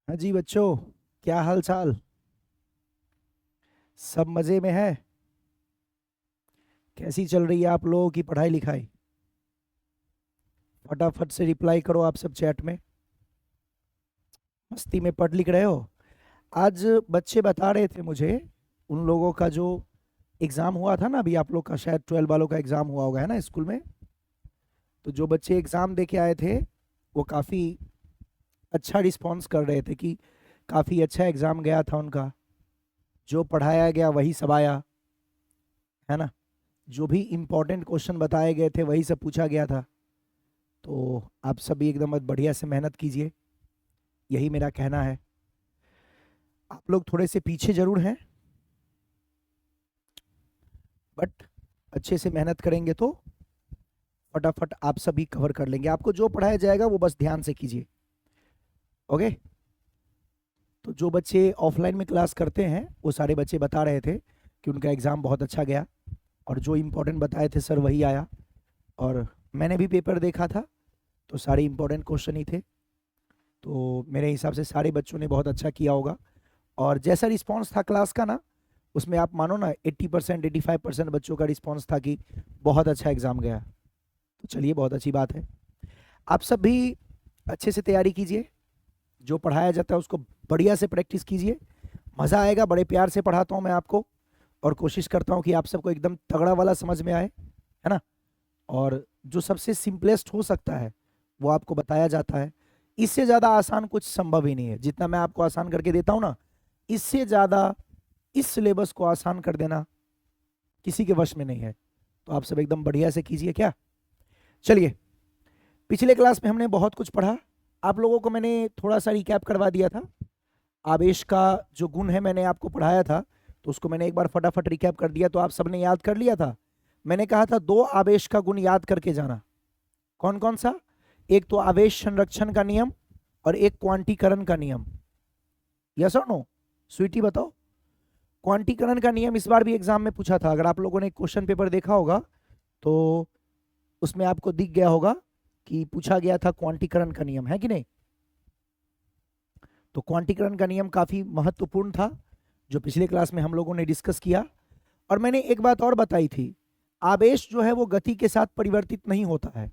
हाँ जी बच्चों, क्या हाल चाल। सब मज़े में है। कैसी चल रही है आप लोगों की पढ़ाई लिखाई? फटाफट से रिप्लाई करो आप सब चैट में। मस्ती में पढ़ लिख रहे हो? आज बच्चे बता रहे थे मुझे, उन लोगों का जो एग्ज़ाम हुआ था ना, अभी आप लोग का शायद 12 वालों का एग्ज़ाम हुआ होगा है ना स्कूल में। तो जो बच्चे एग्ज़ाम दे के आए थे वो काफ़ी अच्छा रिस्पॉन्स कर रहे थे कि काफ़ी अच्छा एग्ज़ाम गया था उनका। जो पढ़ाया गया वही सब आया, है ना। जो भी इम्पोर्टेंट क्वेश्चन बताए गए थे वही सब पूछा गया था। तो आप सभी एकदम बढ़िया से मेहनत कीजिए, यही मेरा कहना है। आप लोग थोड़े से पीछे जरूर हैं, बट अच्छे से मेहनत करेंगे तो फटाफट आप सभी कवर कर लेंगे। आपको जो पढ़ाया जाएगा वो बस ध्यान से कीजिए। ओके। तो जो बच्चे ऑफलाइन में क्लास करते हैं वो सारे बच्चे बता रहे थे कि उनका एग्ज़ाम बहुत अच्छा गया, और जो इम्पोर्टेंट बताए थे सर वही आया। और मैंने भी पेपर देखा था, तो सारे इम्पोर्टेंट क्वेश्चन ही थे। तो मेरे हिसाब से सारे बच्चों ने बहुत अच्छा किया होगा। और जैसा रिस्पॉन्स था क्लास का ना, उसमें आप मानो ना 80% 85% बच्चों का रिस्पॉन्स था कि बहुत अच्छा एग्ज़ाम गया। तो चलिए, बहुत अच्छी बात है। आप सब भी अच्छे से तैयारी कीजिए, जो पढ़ाया जाता है उसको बढ़िया से प्रैक्टिस कीजिए। मज़ा आएगा, बड़े प्यार से पढ़ाता हूँ मैं आपको, और कोशिश करता हूँ कि आप सबको एकदम तगड़ा वाला समझ में आए, है ना। और जो सबसे सिंपलेस्ट हो सकता है वो आपको बताया जाता है। इससे ज़्यादा आसान कुछ संभव ही नहीं है। जितना मैं आपको आसान करके देता हूँ ना, इससे ज़्यादा इस सिलेबस को आसान कर देना किसी के वश में नहीं है। तो आप सब एकदम बढ़िया से कीजिए क्या। चलिए, पिछले क्लास में हमने बहुत कुछ पढ़ा। आप लोगों को मैंने थोड़ा सा रिकैप करवा दिया था। आवेश का जो गुण है मैंने आपको पढ़ाया था, तो उसको मैंने एक बार फटाफट रिकैप कर दिया, तो आप सबने याद कर लिया था। मैंने कहा था दो आवेश का गुण याद करके जाना। कौन कौन सा? एक तो आवेश संरक्षण का नियम, और एक क्वांटीकरण का नियम। यस और नो? स्वीटी बताओ। क्वांटीकरण का नियम इस बार भी एग्जाम में पूछा था। अगर आप लोगों ने क्वेश्चन पेपर देखा होगा तो उसमें आपको दिख गया होगा कि पूछा गया था क्वांटीकरण का नियम, है कि नहीं। तो क्वांटीकरण का नियम काफी महत्वपूर्ण था, जो पिछले क्लास में हम लोगों ने डिस्कस किया। और मैंने एक बात और बताई थी, आवेश जो है वो गति के साथ परिवर्तित नहीं होता है।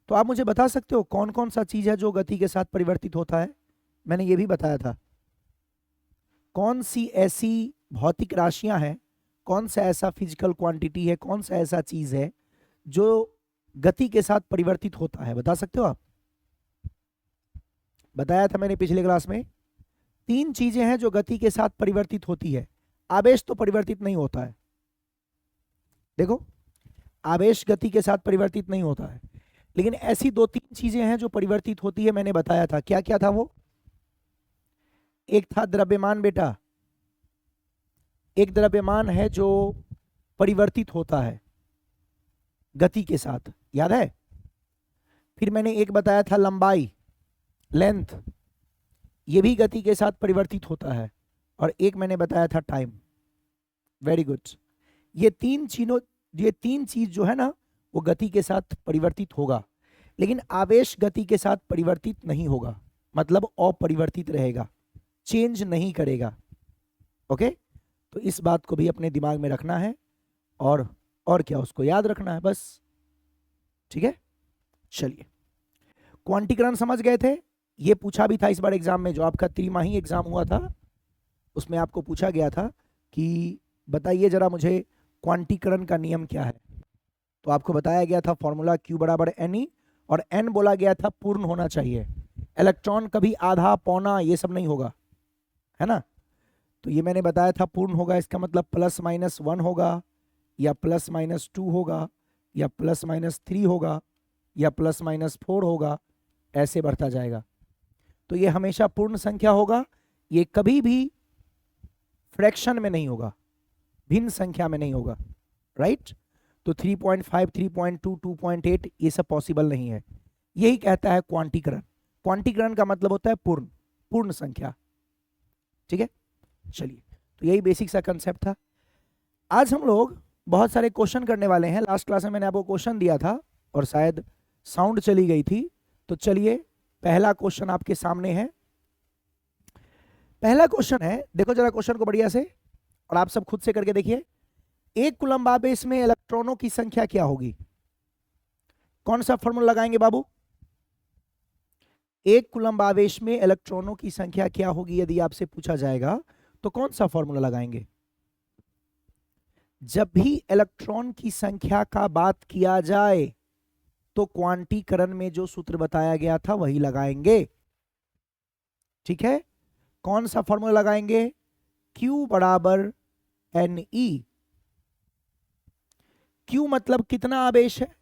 तो आप मुझे बता सकते हो कौन कौन सा चीज है जो गति के साथ परिवर्तित होता है? मैंने ये भी बताया था। कौन सी ऐसी भौतिक राशियां हैं, कौन सा ऐसा फिजिकल क्वांटिटी है, कौन सा ऐसा चीज है जो गति के साथ परिवर्तित होता है? बता सकते हो आप? बताया था मैंने पिछले क्लास में। तीन चीजें हैं जो गति के साथ परिवर्तित होती है। आवेश तो परिवर्तित नहीं होता है। देखो, आवेश गति के साथ परिवर्तित नहीं होता है, लेकिन ऐसी दो तीन चीजें हैं जो परिवर्तित होती है। मैंने बताया था क्या क्या था वो। एक था द्रव्यमान बेटा, एक द्रव्यमान है जो परिवर्तित होता है गति के साथ, याद है। फिर मैंने एक बताया था लंबाई, लेंथ, ये भी गति के साथ परिवर्तित होता है। और एक मैंने बताया था टाइम। Very good. ये तीन चीजों, ये तीन चीज जो है ना, वो गति के साथ परिवर्तित होगा, लेकिन आवेश गति के साथ परिवर्तित नहीं होगा, मतलब अपरिवर्तित रहेगा, चेंज नहीं करेगा। ओके। तो इस बात को भी अपने दिमाग में रखना है, और क्या, उसको याद रखना है बस। ठीक है। चलिए, क्वांटीकरण समझ गए थे। ये पूछा भी था इस बार एग्जाम में, जो आपका त्रिमाही एग्जाम हुआ था उसमें आपको पूछा गया था कि बताइए जरा मुझे क्वांटीकरण का नियम क्या है। तो आपको बताया गया था फॉर्मूला Q बराबर NE, और N बोला गया था पूर्ण होना चाहिए। इलेक्ट्रॉन कभी आधा पौना ये सब नहीं होगा, है ना। तो ये मैंने बताया था पूर्ण होगा, इसका मतलब +-1 होगा, या +-2 होगा, या +-3 होगा, या +-4 होगा, ऐसे बढ़ता जाएगा। तो ये हमेशा पूर्ण संख्या होगा, ये कभी भी फ्रैक्शन में नहीं होगा, भिन्न संख्या में नहीं होगा, राइट। तो 3.5, 3.2, 2.8 ये सब पॉसिबल नहीं है। यही कहता है क्वांटीकरण। क्वांटीकरण का मतलब होता है पूर्ण, पूर्ण संख्या। ठीक है। चलिए, तो यही बेसिक सा कंसेप्ट था। आज हम लोग बहुत सारे क्वेश्चन करने वाले हैं। लास्ट क्लास में मैंने आपको क्वेश्चन दिया था और शायद साउंड चली गई थी। तो चलिए, पहला क्वेश्चन आपके सामने है। पहला क्वेश्चन है, देखो जरा क्वेश्चन को बढ़िया से, और आप सब खुद से करके देखिए। एक कूलम्ब आवेश में इलेक्ट्रॉनों की संख्या क्या होगी? कौन सा फॉर्मूला लगाएंगे बाबू? एक कूलम्ब आवेश में इलेक्ट्रॉनों की संख्या क्या होगी यदि आपसे पूछा जाएगा तो कौन सा फॉर्मूला लगाएंगे? जब भी इलेक्ट्रॉन की संख्या का बात किया जाए तो क्वांटीकरण में जो सूत्र बताया गया था वही लगाएंगे। ठीक है, कौन सा फॉर्मूला लगाएंगे? Q बराबर NE। Q मतलब कितना आवेश है?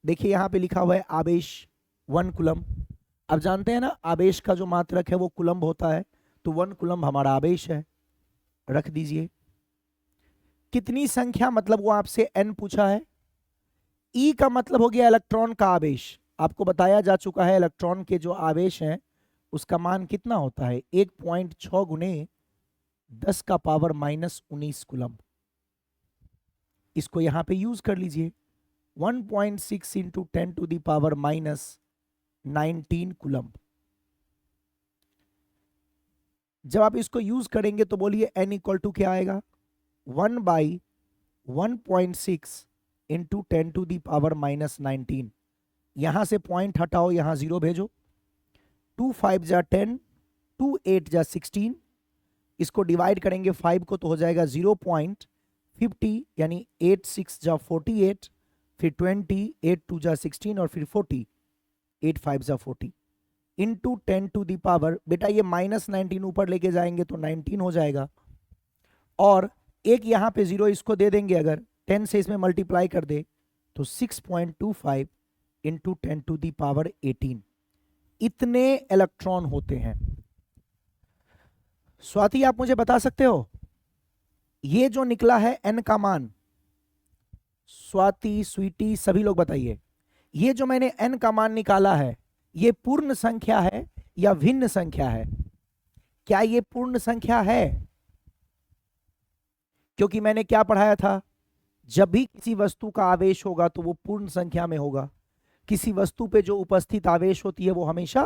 देखिए यहां पे लिखा हुआ है आवेश 1 कूलम्ब। अब जानते हैं ना आवेश का जो मात्रक है वो कूलम्ब होता है, तो 1 कूलम्ब हमारा आवेश है, रख दीजिए। कितनी संख्या मतलब वो आपसे n पूछा है। E का मतलब हो गया इलेक्ट्रॉन का आवेश। आपको बताया जा चुका है इलेक्ट्रॉन के जो आवेश हैं उसका मान कितना होता है, 1.6 गुने 10 का पावर -19 कूलम्ब। इसको यहां पे यूज कर लीजिए, 1.6 into 10 to the power -19 coulomb. जब आप इसको यूज करेंगे तो बोलिए n इक्वल टू क्या आएगा, 1/1.6 इंटू 10 टू द पावर -19। यहां से पॉइंट हटाओ, यहां 0 भेजो, 2 5 जा 10, 2 8 जा 16। इसको डिवाइड करेंगे 5 को तो हो जाएगा 0.50, यानी 8 6 जा 48, फिर 20, 8 2 जा 16 और फिर 40, 8 5 जा 40 इंटू 10 टू दी पावर, बेटा ये -19 ऊपर लेके जाएंगे तो 19 हो जाएगा, और एक यहाँ पे 0 इसको दे देंगे, अगर 10 से इसमें मल्टीप्लाई कर दे तो 6.25 इंटू 10 टू दी पावर 18। इतने इलेक्ट्रॉन होते हैं। स्वाति आप मुझे बता सकते हो ये जो निकला है n का मान? स्वाति, स्वीटी, सभी लोग बताइए, ये जो मैंने n का मान निकाला है ये पूर्ण संख्या है या भिन्न संख्या है? क्या ये पूर्ण संख्या है? क्योंकि मैंने क्या पढ़ाया था, जब भी किसी वस्तु का आवेश होगा तो वो पूर्ण संख्या में होगा। किसी वस्तु पे जो उपस्थित आवेश होती है वो हमेशा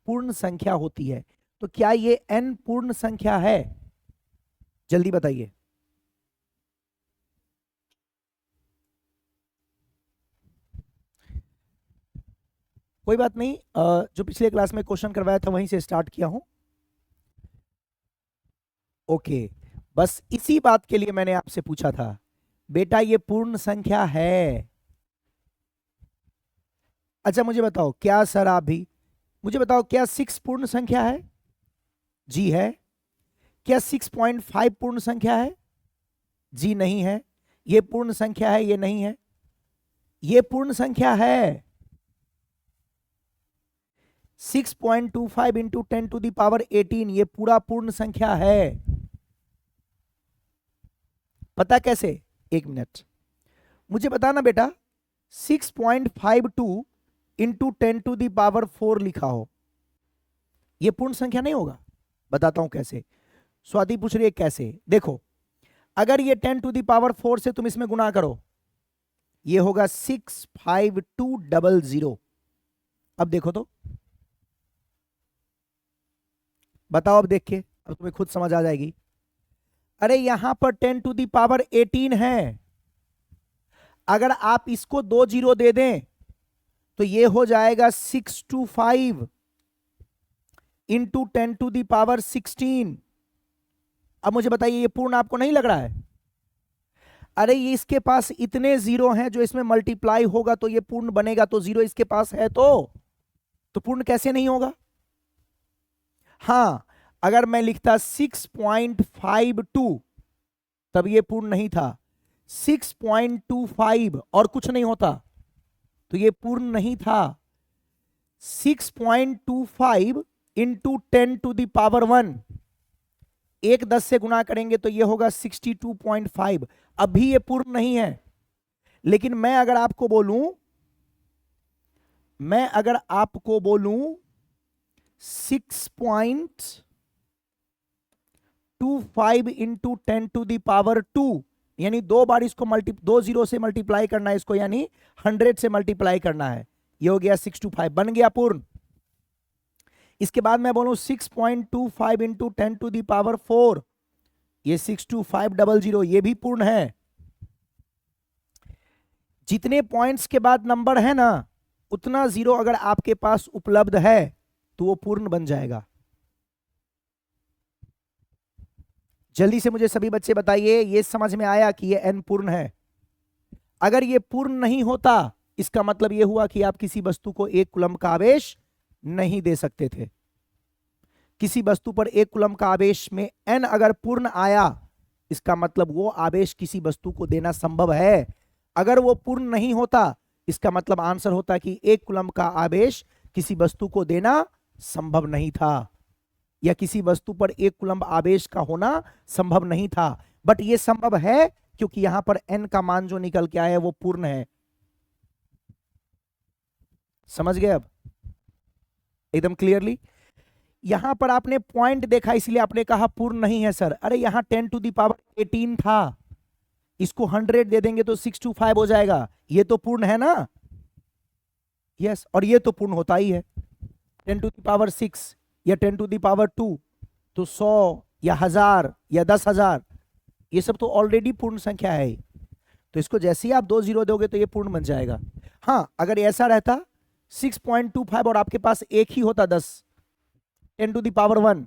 पूर्ण संख्या होती है। तो क्या ये n पूर्ण संख्या है? जल्दी बताइए। कोई बात नहीं, जो पिछले क्लास में क्वेश्चन करवाया था वहीं से स्टार्ट किया हूं। ओके, बस इसी बात के लिए मैंने आपसे पूछा था, बेटा ये पूर्ण संख्या है। अच्छा मुझे बताओ, क्या सर आप भी मुझे बताओ, क्या 6 पूर्ण संख्या है? जी है। क्या 6.5 पूर्ण संख्या है? जी नहीं है। ये पूर्ण संख्या है? ये नहीं है। ये पूर्ण संख्या है। 6.25 इंटू 10 टू दी पावर 18 ये पूरा पूर्ण संख्या है। पता कैसे? एक मिनट मुझे बताना बेटा, 6.52 इंटू 10 टू दी पावर 4 लिखा हो, ये पूर्ण संख्या नहीं होगा? बताता हूं कैसे। स्वाति पूछ रही है कैसे। देखो, अगर ये 10 टू दी पावर 4 से तुम इसमें गुना करो, ये होगा 65200। अब देखो तो, बताओ, अब देख के अब तुम्हें खुद समझ आ जाएगी। अरे यहां पर 10 टू दी पावर 18 है, अगर आप इसको 2 0 दे दें तो ये हो जाएगा 625 इंटू 10 टू दी पावर 16। अब मुझे बताइए ये पूर्ण आपको नहीं लग रहा है? अरे ये इसके पास इतने 0 हैं जो इसमें मल्टीप्लाई होगा तो ये पूर्ण बनेगा, तो 0 इसके पास है तो पूर्ण कैसे नहीं होगा? हां, अगर मैं लिखता 6.52 तब ये पूर्ण नहीं था, 6.25 और कुछ नहीं होता तो ये पूर्ण नहीं था। 6.25 इंटू 10 टू दी पावर 1, एक 10 से गुना करेंगे तो ये होगा 62.5। अभी ये पूर्ण नहीं है। लेकिन मैं अगर आपको बोलूं 6.25 इंटू 10 टू दी पावर 2, यानी 2 बार इसको 2 0 से मल्टीप्लाई करना है इसको, यानी 100 से मल्टीप्लाई करना है, ये हो गया 625, बन गया पूर्ण। इसके बाद मैं बोलूं 6.25 इंटू 10⁴, ये 62500, ये भी पूर्ण है। जितने पॉइंट्स के बाद नंबर है ना, उतना जीरो अगर आपके पास उपलब्ध है तो वो पूर्ण बन जाएगा। जल्दी से मुझे सभी बच्चे बताइए, ये समझ में आया कि ये n पूर्ण है? अगर ये पूर्ण नहीं होता, इसका मतलब ये हुआ कि आप किसी वस्तु को 1 कूलम्ब का आवेश नहीं दे सकते थे। किसी वस्तु पर 1 कूलम्ब का आवेश में n अगर पूर्ण आया, इसका मतलब वो आवेश किसी वस्तु को देना संभव है। अगर वो पूर्ण नहीं होता, इसका मतलब आंसर होता कि 1 कूलम्ब का आवेश किसी वस्तु को देना संभव नहीं था, या किसी वस्तु पर 1 कूलम्ब आवेश का होना संभव नहीं था। बट ये संभव है क्योंकि यहां पर n का मान जो निकल के आया है वो पूर्ण है। समझ गए अब एकदम क्लियरली? यहां पर आपने पॉइंट देखा इसलिए आपने कहा पूर्ण नहीं है सर। अरे यहां 10⁻18 था, इसको 100 दे देंगे तो 625 हो जाएगा। ये तो पूर्ण है ना? यस, और ये तो पूर्ण होता ही है। 10⁶ या 10⁻2 तो 100 या 1000 या 10,000, ये सब तो ऑलरेडी पूर्ण संख्या है। तो इसको जैसे ही आप 2 जीरो दोगे तो ये पूर्ण बन जाएगा। हाँ, अगर ऐसा रहता 6.25 और आपके पास एक ही होता 10, 10⁻1,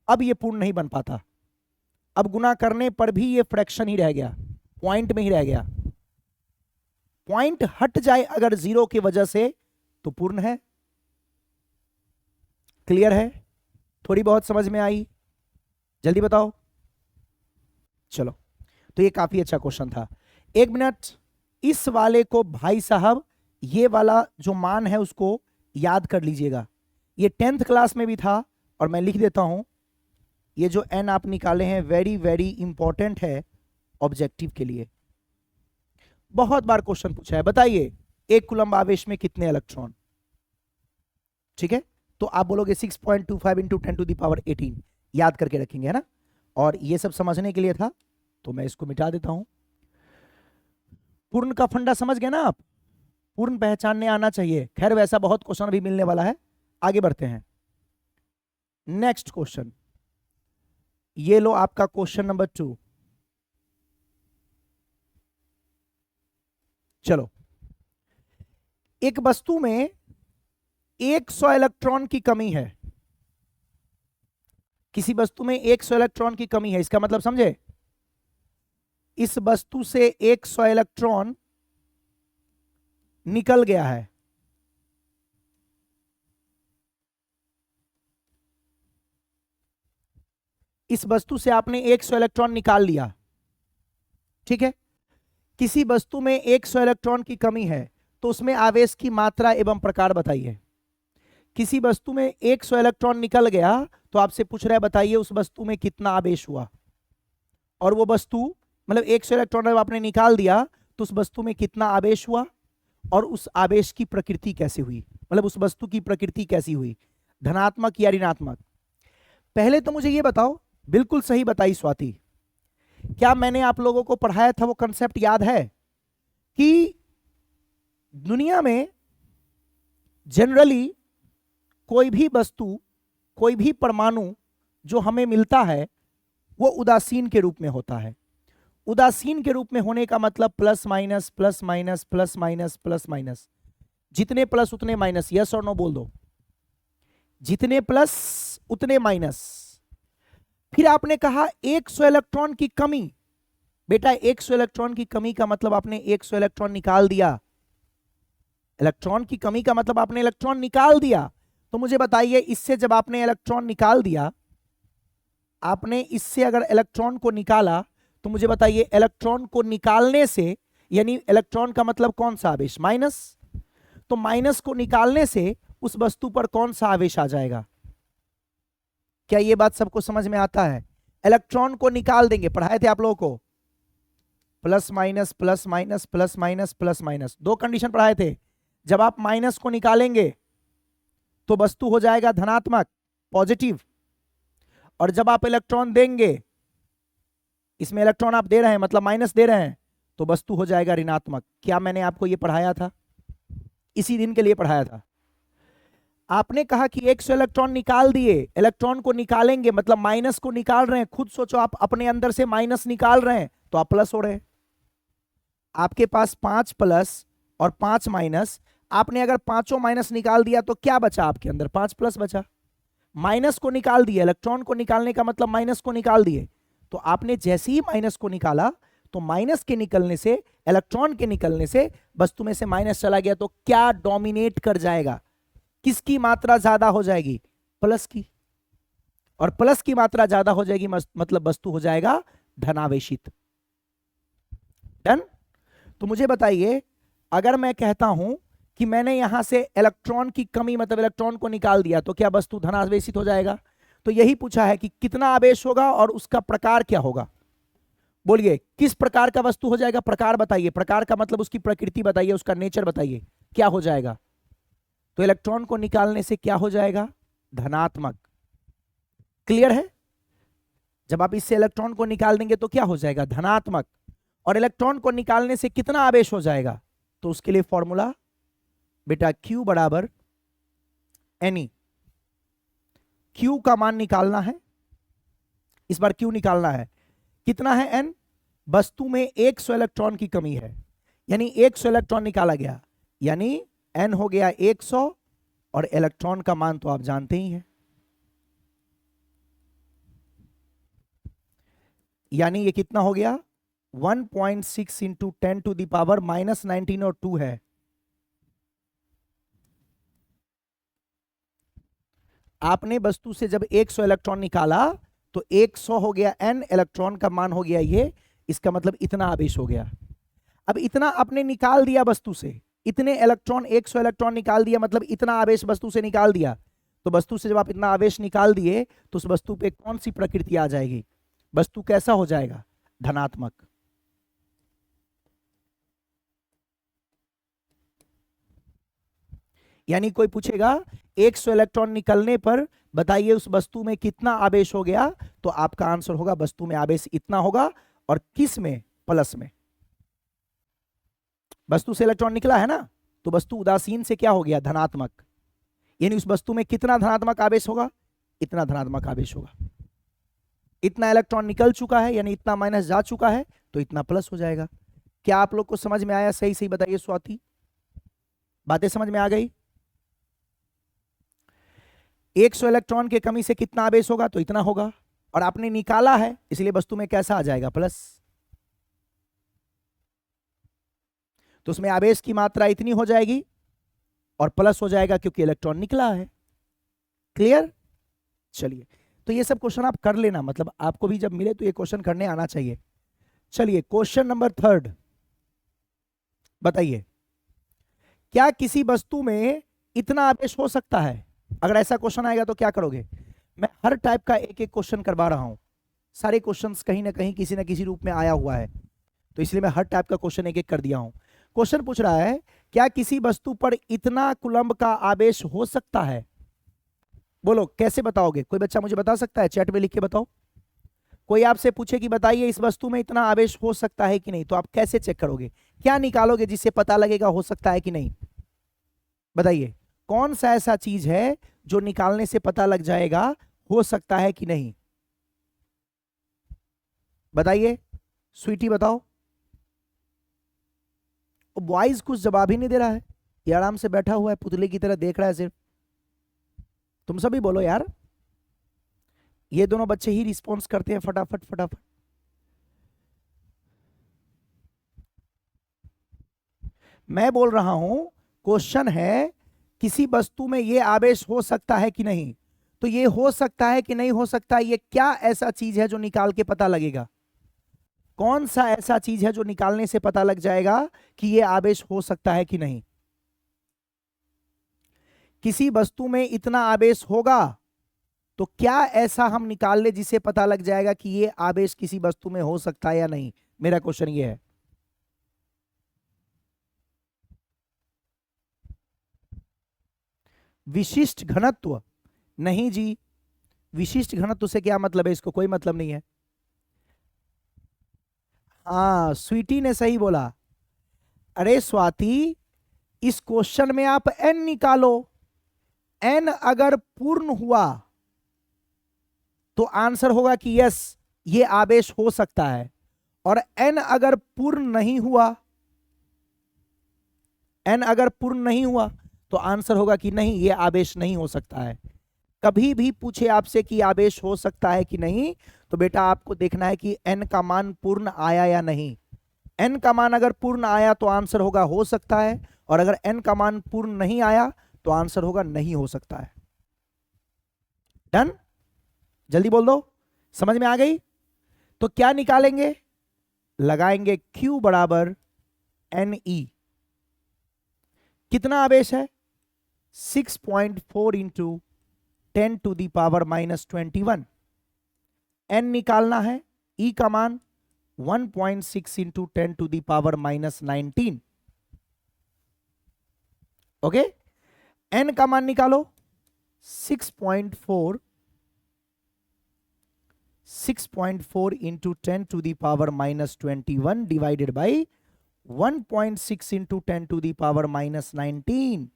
अब ये पूर्ण नहीं बन पाता। अब गुना करने पर भी ये फ्रैक्शन ही रह गया, पॉइंट में ही रह गया। पॉइंट हट जाए अगर जीरो की वजह से तो पूर्ण है। क्लियर है? थोड़ी बहुत समझ में आई? जल्दी बताओ। चलो, तो ये काफी अच्छा क्वेश्चन था। 1 मिनट, इस वाले को भाई साहब, ये वाला जो मान है उसको याद कर लीजिएगा। ये 10th क्लास में भी था और मैं लिख देता हूं। ये जो n आप निकाले हैं वेरी वेरी इंपॉर्टेंट है ऑब्जेक्टिव के लिए। बहुत बार क्वेश्चन पूछा है, बताइए 1 कूलम्ब आवेश में कितने इलेक्ट्रॉन? ठीक है, तो आप बोलोगे 6.25 इंटू 10⁻18, याद करके रखेंगे, है ना? और ये सब समझने के लिए था तो मैं इसको मिटा देता हूं। पूर्ण का फंडा समझ गए ना आप? पूर्ण पहचानने आना चाहिए। खैर वैसा बहुत क्वेश्चन भी मिलने वाला है, आगे बढ़ते हैं। नेक्स्ट क्वेश्चन, ये लो आपका क्वेश्चन नंबर 2। चलो, एक वस्तु में 100 इलेक्ट्रॉन की कमी है। किसी वस्तु में 100 इलेक्ट्रॉन की कमी है, इसका मतलब समझे? इस वस्तु से 100 इलेक्ट्रॉन निकल गया है। इस वस्तु से आपने 100 इलेक्ट्रॉन निकाल लिया, ठीक है? किसी वस्तु में 100 इलेक्ट्रॉन की कमी है तो उसमें आवेश की मात्रा एवं प्रकार बताइए। किसी वस्तु में 100 इलेक्ट्रॉन निकल गया तो आपसे पूछ रहा है बताइए उस वस्तु में कितना आवेश हुआ। और वो वस्तु मतलब 100 इलेक्ट्रॉन जब आपने निकाल दिया तो उस वस्तु में कितना आवेश हुआ और उस आवेश की प्रकृति कैसे हुई, मतलब उस वस्तु की प्रकृति कैसी हुई, धनात्मक या ऋणात्मक। पहले तो मुझे ये बताओ, बिल्कुल सही बताई स्वाति, क्या मैंने आप लोगों को पढ़ाया था वो कंसेप्ट याद है कि दुनिया में जनरली कोई भी वस्तु, कोई भी परमाणु जो हमें मिलता है वो उदासीन के रूप में होता है। उदासीन के रूप में होने का मतलब plus minus plus minus plus minus plus minus, जितने प्लस उतने माइनस। यस और नो बोल दो, जितने प्लस उतने माइनस। फिर आपने कहा 100 इलेक्ट्रॉन की कमी। बेटा 100 इलेक्ट्रॉन की कमी का मतलब आपने 100 इलेक्ट्रॉन निकाल दिया। इलेक्ट्रॉन की कमी का मतलब आपने इलेक्ट्रॉन निकाल दिया। तो मुझे बताइए इससे जब आपने इलेक्ट्रॉन निकाल दिया, आपने इससे अगर इलेक्ट्रॉन को निकाला तो मुझे बताइए इलेक्ट्रॉन को निकालने से, यानी इलेक्ट्रॉन का मतलब कौन सा आवेश? माइनस। तो माइनस को निकालने से उस वस्तु पर कौन सा आवेश आ जाएगा? क्या ये बात सबको समझ में आता है? इलेक्ट्रॉन को निकाल देंगे, पढ़ाए थे आप लोगों को, plus minus plus minus plus minus plus minus, दो कंडीशन पढ़ाए थे। जब आप माइनस को निकालेंगे तो वस्तु हो जाएगा धनात्मक, पॉजिटिव, और जब आप इलेक्ट्रॉन देंगे, इसमें इलेक्ट्रॉन आप दे रहे हैं मतलब माइनस दे रहे हैं, तो वस्तु हो जाएगा ऋणात्मक। क्या मैंने आपको ये पढ़ाया था? इसी दिन के लिए पढ़ाया था। आपने कहा कि 100 इलेक्ट्रॉन निकाल दिए, इलेक्ट्रॉन को निकालेंगे मतलब माइनस को निकाल रहे हैं। खुद सोचो, आप अपने अंदर से माइनस निकाल रहे हैं तो आप प्लस हो रहे हैं। आपके पास 5 प्लस और 5 माइनस, आपने अगर पांचों माइनस निकाल दिया तो क्या बचा आपके अंदर? 5 प्लस बचा। माइनस को निकाल दिया, इलेक्ट्रॉन को निकालने का मतलब माइनस को निकाल दिए। तो आपने जैसे ही माइनस को निकाला तो माइनस के निकलने से, इलेक्ट्रॉन के निकलने से वस्तु में से माइनस चला गया, तो क्या डोमिनेट कर जाएगा? किसकी मात्रा ज्यादा हो जाएगी? प्लस की। और प्लस की मात्रा ज्यादा हो जाएगी मतलब वस्तु हो जाएगा धनावेशित। डन। तो मुझे बताइए, अगर मैं कहता हूं कि मैंने यहां से इलेक्ट्रॉन की कमी मतलब इलेक्ट्रॉन को निकाल दिया, तो क्या वस्तु धनावेशित हो जाएगा? तो यही पूछा है कि कितना आवेश होगा और उसका प्रकार क्या होगा। बोलिए, किस प्रकार का वस्तु हो जाएगा? प्रकार बताइए। प्रकार का मतलब उसकी प्रकृति बताइए, उसका नेचर बताइए, क्या हो जाएगा? तो इलेक्ट्रॉन को निकालने से क्या हो जाएगा? धनात्मक। क्लियर है? जब आप इससे इलेक्ट्रॉन को निकाल देंगे तो क्या हो जाएगा? धनात्मक। और इलेक्ट्रॉन को निकालने से कितना आवेश हो जाएगा? तो उसके लिए फॉर्मूला बेटा Q बराबर Ne। Q का मान निकालना है, इस बार Q निकालना है। कितना है? N। वस्तु में 100 इलेक्ट्रॉन की कमी है, यानी 100 इलेक्ट्रॉन निकाला गया, यानी N हो गया 100 और इलेक्ट्रॉन का मान तो आप जानते ही हैं, यानी ये कितना हो गया? 1.6 इंटू 10 टू द पावर -19 और 2 है। आपने वस्तु से जब 100 इलेक्ट्रॉन निकाला तो 100 हो गया N, इलेक्ट्रॉन का मान हो गया ये, इसका मतलब इतना आवेश हो गया। अब इतना आपने निकाल दिया वस्तु से, इतने इलेक्ट्रॉन 100 इलेक्ट्रॉन निकाल दिया मतलब इतना आवेश वस्तु से निकाल दिया। तो वस्तु से जब आप इतना आवेश निकाल दिए तो उस वस्तु पे कौन सी प्रकृति आ जाएगी? वस्तु कैसा हो जाएगा? धनात्मक। यानी कोई पूछेगा 100 इलेक्ट्रॉन निकलने पर बताइए उस वस्तु में कितना आवेश हो गया, तो आपका आंसर होगा वस्तु में आवेश इतना होगा। और किस में? प्लस में। वस्तु से इलेक्ट्रॉन निकला है ना, तो वस्तु उदासीन से क्या हो गया? धनात्मक। यानी उस वस्तु में कितना धनात्मक आवेश होगा? इतना धनात्मक आवेश होगा। इतना इलेक्ट्रॉन निकल चुका है यानी इतना माइनस जा चुका है, तो इतना प्लस हो जाएगा। क्या आप लोग को समझ में आया? सही सही बताइए स्वाति, बातें समझ में आ गई? 100 इलेक्ट्रॉन के कमी से कितना आवेश होगा? तो इतना होगा। और आपने निकाला है इसलिए वस्तु में कैसा आ जाएगा? प्लस। तो उसमें आवेश की मात्रा इतनी हो जाएगी और प्लस हो जाएगा क्योंकि इलेक्ट्रॉन निकला है। क्लियर? चलिए, तो ये सब क्वेश्चन आप कर लेना, मतलब आपको भी जब मिले तो ये क्वेश्चन करने आना चाहिए। चलिए, क्वेश्चन नंबर 3 बताइए, क्या किसी वस्तु में इतना आवेश हो सकता है? अगर ऐसा क्वेश्चन आएगा तो क्या करोगे? मैं हर टाइप का एक एक क्वेश्चन करवा रहा हूं, सारे क्वेश्चंस कहीं ना कहीं किसी ना किसी रूप में आया हुआ है, तो इसलिए मैं हर टाइप का क्वेश्चन एक एक कर दिया हूं। क्वेश्चन पूछ रहा है, क्या किसी वस्तु पर इतना कूलम्ब का आवेश हो सकता है? बोलो, कैसे बताओगे? कोई बच्चा मुझे बता सकता है? चैट में लिख के बताओ। कोई आपसे पूछे कि बताइए इस वस्तु में इतना आवेश हो सकता है कि नहीं, तो आप कैसे चेक करोगे? क्या निकालोगे जिससे पता लगेगा हो सकता है कि नहीं? बताइए, कौन सा ऐसा चीज है जो निकालने से पता लग जाएगा हो सकता है कि नहीं? बताइए, स्वीटी बताओ। बॉयज कुछ जवाब ही नहीं दे रहा है, ये आराम से बैठा हुआ है, पुतले की तरह देख रहा है सिर्फ। तुम सभी बोलो यार, ये दोनों बच्चे ही रिस्पॉन्स करते हैं फटाफट फटाफट। मैं बोल रहा हूं, क्वेश्चन है किसी वस्तु में ये आवेश हो सकता है कि नहीं, तो ये हो सकता है कि नहीं हो सकता, ये क्या ऐसा चीज है जो निकाल के पता लगेगा? कौन सा ऐसा चीज है जो निकालने से पता लग जाएगा कि ये आवेश हो सकता है कि नहीं? किसी वस्तु में इतना आवेश होगा, तो क्या ऐसा हम निकाल ले जिससे पता लग जाएगा कि ये आवेश किसी वस्तु में हो सकता है या नहीं? मेरा क्वेश्चन ये है। विशिष्ट घनत्व? नहीं जी, विशिष्ट घनत्व से क्या मतलब है? इसको कोई मतलब नहीं है। हाँ, स्वीटी ने सही बोला। अरे स्वाति, इस क्वेश्चन में आप n निकालो, n अगर पूर्ण हुआ तो आंसर होगा कि यस ये आवेश हो सकता है, और n अगर पूर्ण नहीं हुआ, n अगर पूर्ण नहीं हुआ तो आंसर होगा कि नहीं ये आवेश नहीं हो सकता है। कभी भी पूछे आपसे कि आवेश हो सकता है कि नहीं, तो बेटा आपको देखना है कि n का मान पूर्ण आया या नहीं। n का मान अगर पूर्ण आया तो आंसर होगा हो सकता है, और अगर n का मान पूर्ण नहीं आया तो आंसर होगा नहीं हो सकता है। डन? जल्दी बोल दो, समझ में आ गई? तो क्या निकालेंगे? लगाएंगे Q बराबर NE। कितना आवेश है? 6.4 into 10 to the power -21। n निकालना है, E का मान 1.6 into 10 to the power -19। Okay, n का मान निकालो। 6.4 into 10 to the power -21 divided by 1.6 into 10 to the power -19।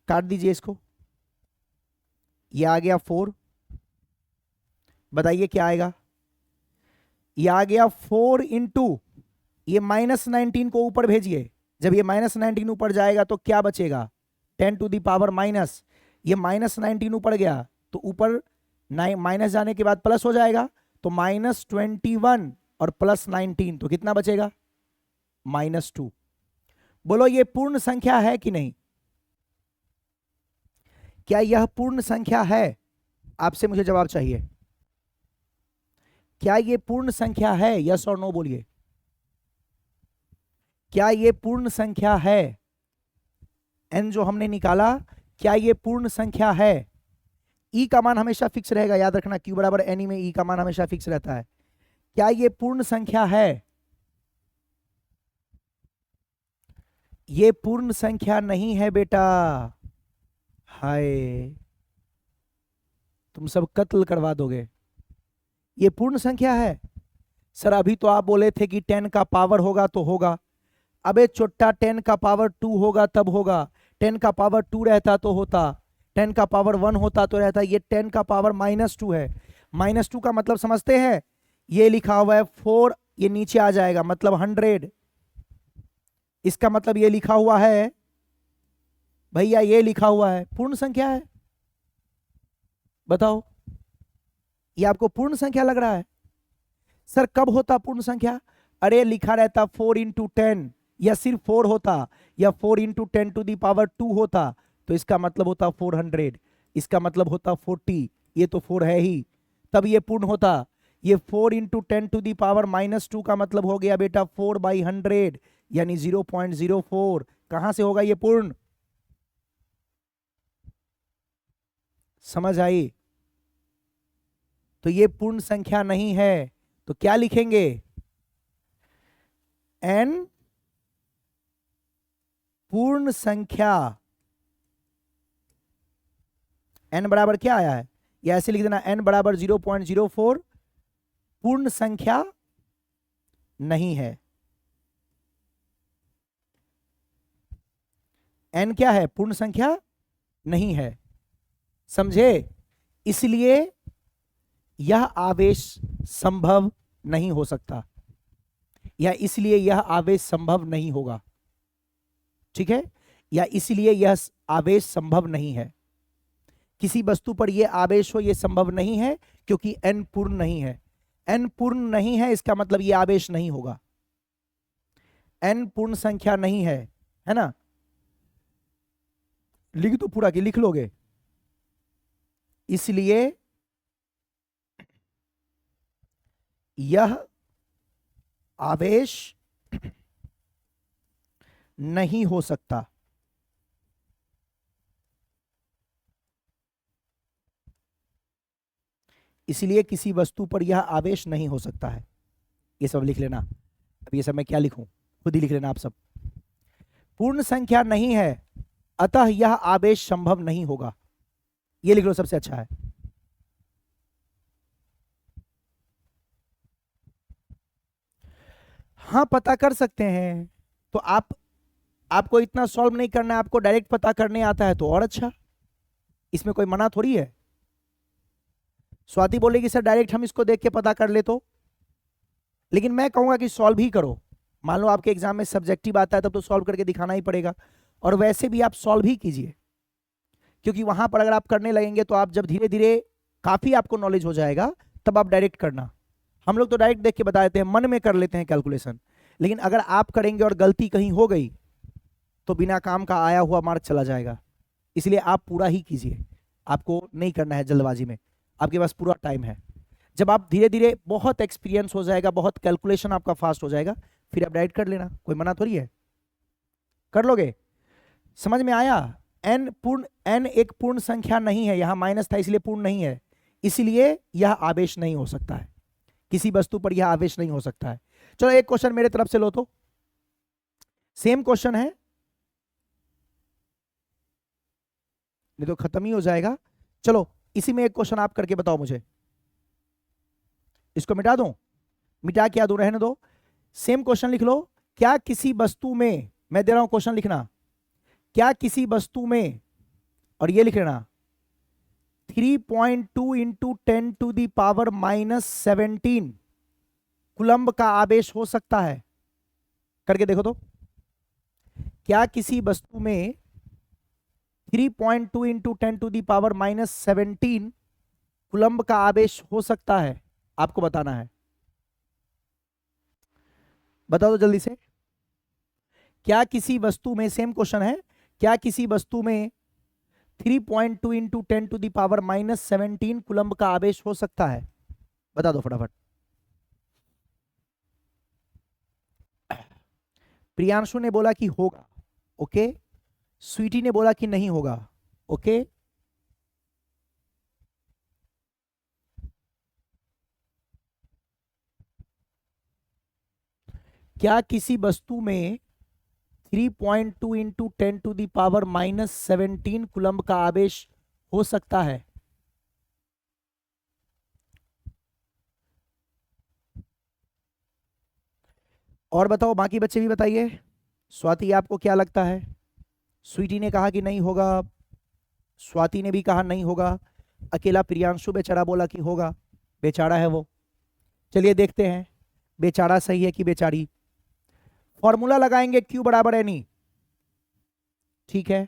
काट दीजिए इसको, ये आ गया 4। बताइए क्या आएगा? ये आ गया 4 इंटू, ये -19 को ऊपर भेजिए। जब ये -19 ऊपर जाएगा तो क्या बचेगा? 10 टू दी पावर माइनस, ये -19 ऊपर गया तो ऊपर माइनस जाने के बाद प्लस हो जाएगा, तो -21 और +19 तो कितना बचेगा? -2। बोलो ये पूर्ण संख्या है कि नहीं? क्या यह पूर्ण संख्या है? आपसे मुझे जवाब चाहिए। क्या ये पूर्ण संख्या है? यस और नो बोलिए। क्या ये पूर्ण संख्या है? n जो हमने निकाला, क्या ये पूर्ण संख्या है? E का मान हमेशा फिक्स रहेगा, याद रखना। Q बराबर NE में E का मान हमेशा फिक्स रहता है। क्या ये पूर्ण संख्या है? ये पूर्ण संख्या नहीं है बेटा। हाय, तुम सब कत्ल करवा दोगे। ये पूर्ण संख्या है? सर अभी तो आप बोले थे कि 10 का पावर होगा तो होगा। अबे चोट्टा, 10 का पावर 2 होगा तब होगा। 10 का पावर 2 रहता तो होता, 10 का पावर 1 होता तो रहता। ये 10 का पावर -2 है। -2 का मतलब समझते हैं? ये लिखा हुआ है 4, ये नीचे आ जाएगा मतलब 100। इसका मतलब ये लिखा हुआ है भैया, ये लिखा हुआ है पूर्ण संख्या है। बताओ, ये आपको पूर्ण संख्या लग रहा है? सर कब होता पूर्ण संख्या? अरे लिखा रहता 4 इंटू 10, या सिर्फ 4 होता, या 4 इंटू 10 टू दी पावर 2 होता, तो इसका मतलब होता 400, इसका मतलब होता 40, ये तो 4 है ही, तब ये पूर्ण होता। ये 4 इंटू 10 टू दी पावर -2 का मतलब हो गया बेटा 4/100, यानी 0.04। कहां से होगा ये पूर्ण? समझ आई? तो ये पूर्ण संख्या नहीं है, तो क्या लिखेंगे? n पूर्ण संख्या। n बराबर क्या आया है? या ऐसे लिख देना, n बराबर 0.04 पूर्ण संख्या नहीं है। n क्या है? पूर्ण संख्या नहीं है। समझे? इसलिए यह आवेश संभव नहीं हो सकता, या इसलिए यह आवेश संभव नहीं होगा। ठीक है? या इसलिए यह आवेश संभव नहीं है। किसी वस्तु पर यह आवेश हो, यह संभव नहीं है क्योंकि n पूर्ण नहीं है। n पूर्ण नहीं है, इसका मतलब यह आवेश नहीं होगा। n पूर्ण संख्या नहीं है ना? लिख दो पूरा कि लिख लोगे? इसलिए यह आवेश नहीं हो सकता। इसलिए किसी वस्तु पर यह आवेश नहीं हो सकता है। ये सब लिख लेना। अब ये सब मैं क्या लिखूं, खुद ही लिख लेना आप सब। पूर्ण संख्या नहीं है, अतः यह आवेश संभव नहीं होगा। ये लिख लो, सबसे अच्छा है। हाँ पता कर सकते हैं। तो आप आपको इतना सॉल्व नहीं करना है, आपको डायरेक्ट पता करने आता है तो और अच्छा, इसमें कोई मना थोड़ी है। स्वाति बोलेगी सर डायरेक्ट हम इसको देख के पता कर ले तो, लेकिन मैं कहूंगा कि सॉल्व ही करो। मान लो आपके एग्जाम में सब्जेक्टिव आता है तब तो सॉल्व करके दिखाना ही पड़ेगा, और वैसे भी आप सॉल्व ही कीजिए, क्योंकि वहां पर अगर आप करने लगेंगे तो आप जब धीरे धीरे काफी आपको नॉलेज हो जाएगा तब आप डायरेक्ट करना। हम लोग तो डायरेक्ट देख के बता देते हैं, मन में कर लेते हैं कैलकुलेशन, लेकिन अगर आप करेंगे और गलती कहीं हो गई तो बिना काम का आया हुआ मार्क चला जाएगा। इसलिए आप पूरा ही कीजिए, आपको नहीं करना है जल्दबाजी में, आपके पास पूरा टाइम है। जब आप धीरे धीरे बहुत एक्सपीरियंस हो जाएगा, बहुत कैलकुलेशन आपका फास्ट हो जाएगा, फिर आप डायरेक्ट कर लेना, कोई मना थोड़ी है, कर लोगे। समझ में आया? n एक पूर्ण संख्या नहीं है, यहां माइनस था इसलिए पूर्ण नहीं है, इसलिए यह आवेश नहीं हो सकता है, किसी वस्तु पर यह आवेश नहीं हो सकता है। चलो एक क्वेश्चन मेरे तरफ से लो तो, सेम क्वेश्चन है, नहीं तो खत्म ही हो जाएगा। चलो इसी में एक क्वेश्चन आप करके बताओ मुझे, इसको मिटा दूं, मिटा क्या दूं, रहने दो। सेम क्वेश्चन लिख लो, क्या किसी वस्तु में, मैं दे रहा हूं क्वेश्चन लिखना, क्या किसी वस्तु में, और ये लिख लेना 3.2 into 10 to the power -17 coulomb का आवेश हो सकता है? करके देखो तो, क्या किसी वस्तु में 3.2 into 10 to the power -17 coulomb का आवेश हो सकता है? आपको बताना है, बता दो जल्दी से। क्या किसी वस्तु में, सेम क्वेश्चन है, क्या किसी वस्तु में 3.2 into 10 to the power -17 coulomb का आवेश हो सकता है? बता दो फटाफट। प्रियांशु ने बोला कि होगा, ओके। स्वीटी ने बोला कि नहीं होगा, ओके। क्या किसी वस्तु में 3.2 into 10 to the power -17 coulomb का आवेश हो सकता है? और बताओ, बाकी बच्चे भी बताइए। स्वाति आपको क्या लगता है? स्वीटी ने कहा कि नहीं होगा, स्वाति ने भी कहा नहीं होगा, अकेला प्रियांशु बेचारा बोला कि होगा, बेचारा है वो। चलिए देखते हैं बेचारा सही है कि बेचारी। फॉर्मूला लगाएंगे Q बराबर एनी, ठीक है।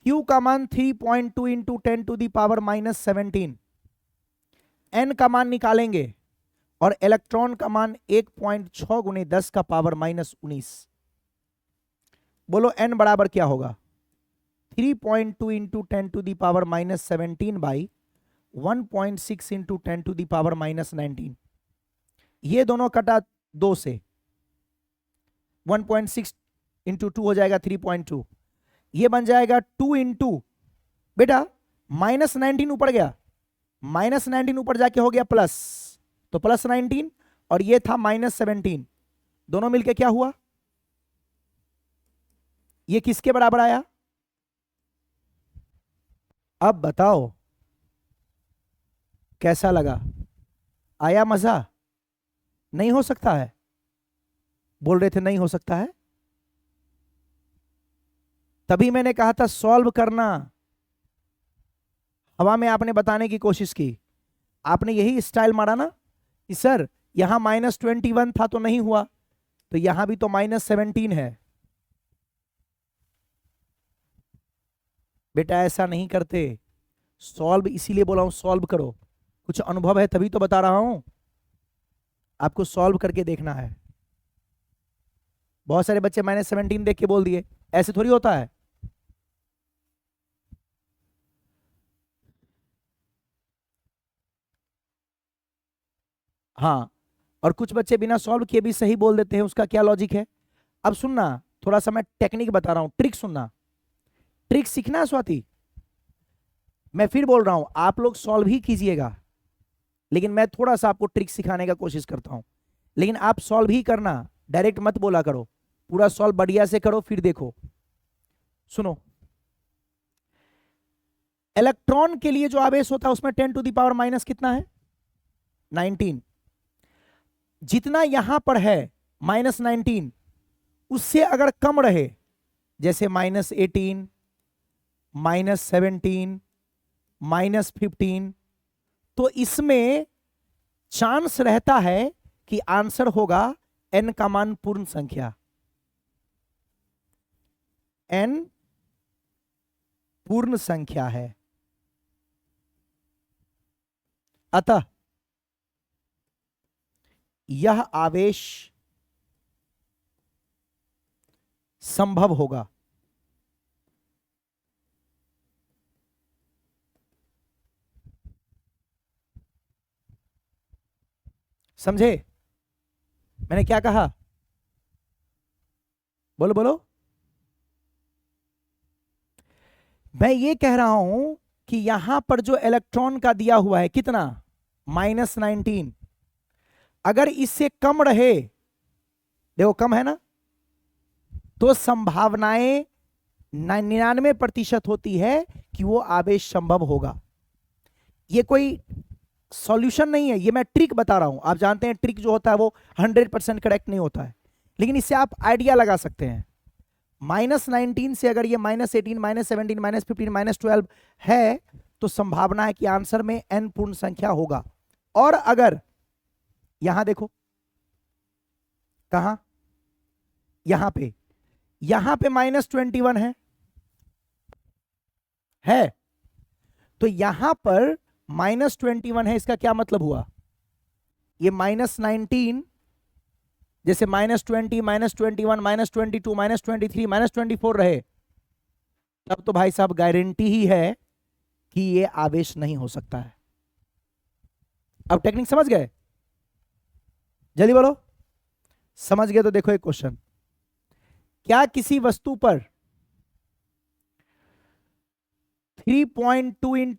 Q का मान 3.2 into 10 to the power -17, N का मान निकालेंगे और इलेक्ट्रॉन का मान 1.6 गुने 10 का पावर -19। बोलो N बराबर क्या होगा? 3.2 into 10 to the power -17 by 1.6 into 10 to the power -19। ये दोनों कटा 2 से, 1.6 इंटू 2 हो जाएगा 3.2, ये बन जाएगा 2 इंटू, बेटा -19 ऊपर गया, -19 ऊपर जाके हो गया प्लस, तो +19, और ये था -17, दोनों मिलके क्या हुआ? ये किसके बराबर आया? अब बताओ कैसा लगा, आया मजा? नहीं हो सकता है, बोल रहे थे नहीं हो सकता है, तभी मैंने कहा था सॉल्व करना। हवा में आपने बताने की कोशिश की, आपने यही स्टाइल मारा ना कि सर यहां -21 था तो नहीं हुआ, तो यहां भी तो -17 है। बेटा ऐसा नहीं करते, सॉल्व इसीलिए बोला हूं सॉल्व करो, कुछ अनुभव है तभी तो बता रहा हूं, आपको सॉल्व करके देखना है। बहुत सारे बच्चे -17 देख के बोल दिए, ऐसे थोड़ी होता है। हाँ, और कुछ बच्चे बिना सॉल्व किए भी सही बोल देते हैं, उसका क्या लॉजिक है? अब सुनना, थोड़ा सा मैं टेक्निक बता रहा हूं, ट्रिक सुनना, ट्रिक सीखना है स्वाति। मैं फिर बोल रहा हूं आप लोग सॉल्व ही कीजिएगा, लेकिन मैं थोड़ा सा आपको ट्रिक सिखाने का कोशिश करता हूं, लेकिन आप सॉल्व ही करना, डायरेक्ट मत बोला करो, पूरा सॉल्व बढ़िया से करो फिर देखो। सुनो, इलेक्ट्रॉन के लिए जो आवेश होता है उसमें 10 टू दी पावर माइनस कितना है? 19। जितना यहां पर है -19, उससे अगर कम रहे जैसे -18, -17, -15, तो इसमें चांस रहता है कि आंसर होगा n का मान पूर्ण संख्या, n पूर्ण संख्या है। अतः यह आवेश संभव होगा। समझे मैंने क्या कहा? बोलो बोलो। मैं ये कह रहा हूं कि यहां पर जो इलेक्ट्रॉन का दिया हुआ है कितना, -19, अगर इससे कम रहे, देखो कम है ना, तो संभावनाएं 99% होती है कि वो आवेश संभव होगा। ये कोई सॉल्यूशन नहीं है, ये मैं ट्रिक बता रहा हूं। आप जानते हैं ट्रिक जो होता है वो 100% करेक्ट नहीं होता है, लेकिन इससे आप आइडिया लगा सकते हैं। -19 से अगर ये -18, -17, -15, -12 है, तो संभावना है कि आंसर में n पूर्ण संख्या होगा। और अगर यहां देखो, कहां, यहां पे -21 है, तो यहां पर -21 है, इसका क्या मतलब हुआ? ये -19 जैसे -20, -21, -22, -23, -24 रहे, तब तो भाई साहब गारंटी ही है कि ये आवेश नहीं हो सकता है। अब टेक्निक समझ गए? जल्दी बोलो। समझ गए तो देखो एक क्वेश्चन, क्या किसी वस्तु पर 3.2 ×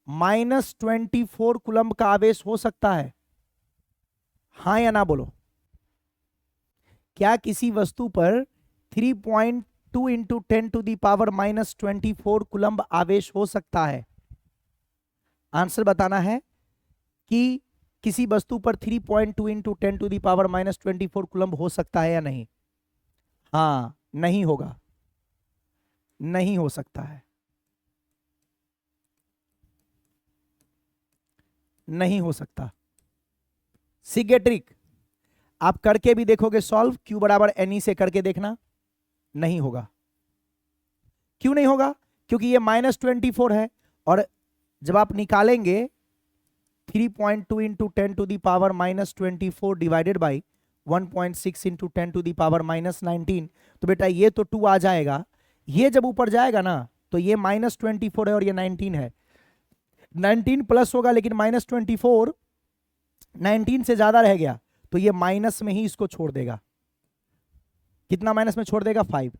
10⁻⁻24 कूलम्ब का आवेश हो सकता है? हाँ या ना बोलो। क्या किसी वस्तु पर 3.2 × 10⁻⁻24 कूलम्ब आवेश हो सकता है? आंसर बताना है कि किसी वस्तु पर 3.2 × 10⁻⁻24 कूलम्ब हो सकता है या नहीं। हाँ, नहीं होगा, नहीं हो सकता है, नहीं हो सकता। सिगेट्रिक आप करके भी देखोगे सॉल्व, Q बराबर NE से करके देखना, नहीं होगा। क्यों नहीं होगा? क्योंकि ये -24 है, और जब आप निकालेंगे 3.2 × 10⁻⁻24 डिवाइडेड बाई 1.6 × 10⁻⁻19, तो बेटा ये तो 2 आ जाएगा। ये जब ऊपर जाएगा ना, तो ये -24 है और ये 19 है, 19 प्लस होगा, लेकिन -24 19 से ज्यादा रह गया, तो ये माइनस में ही इसको छोड़ देगा। कितना माइनस में छोड़ देगा? 5।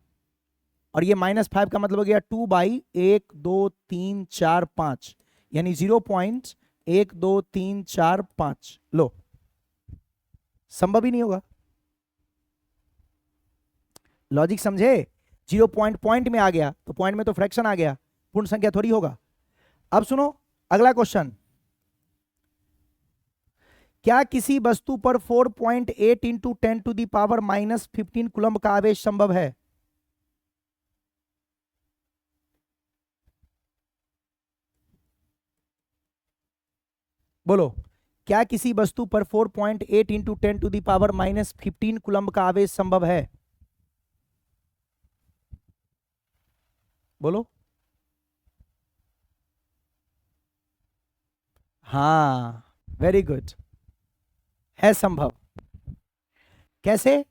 और ये -5 का मतलब हो गया 2/1 2 3 4 5, यानी 0.1234 लो, संभव ही नहीं होगा। लॉजिक समझे? 0 पॉइंट में आ गया, तो पॉइंट में तो फ्रैक्शन आ गया, पूर्ण संख्या थोड़ी होगा। अब सुनो अगला क्वेश्चन, क्या किसी वस्तु पर 4.8 × 10⁻⁻15 कूलम्ब का आवेश संभव है? बोलो, क्या किसी वस्तु पर 4.8 × 10⁻⁻15 कूलम्ब का आवेश संभव है? बोलो। हाँ, वेरी गुड, है संभव। कैसे?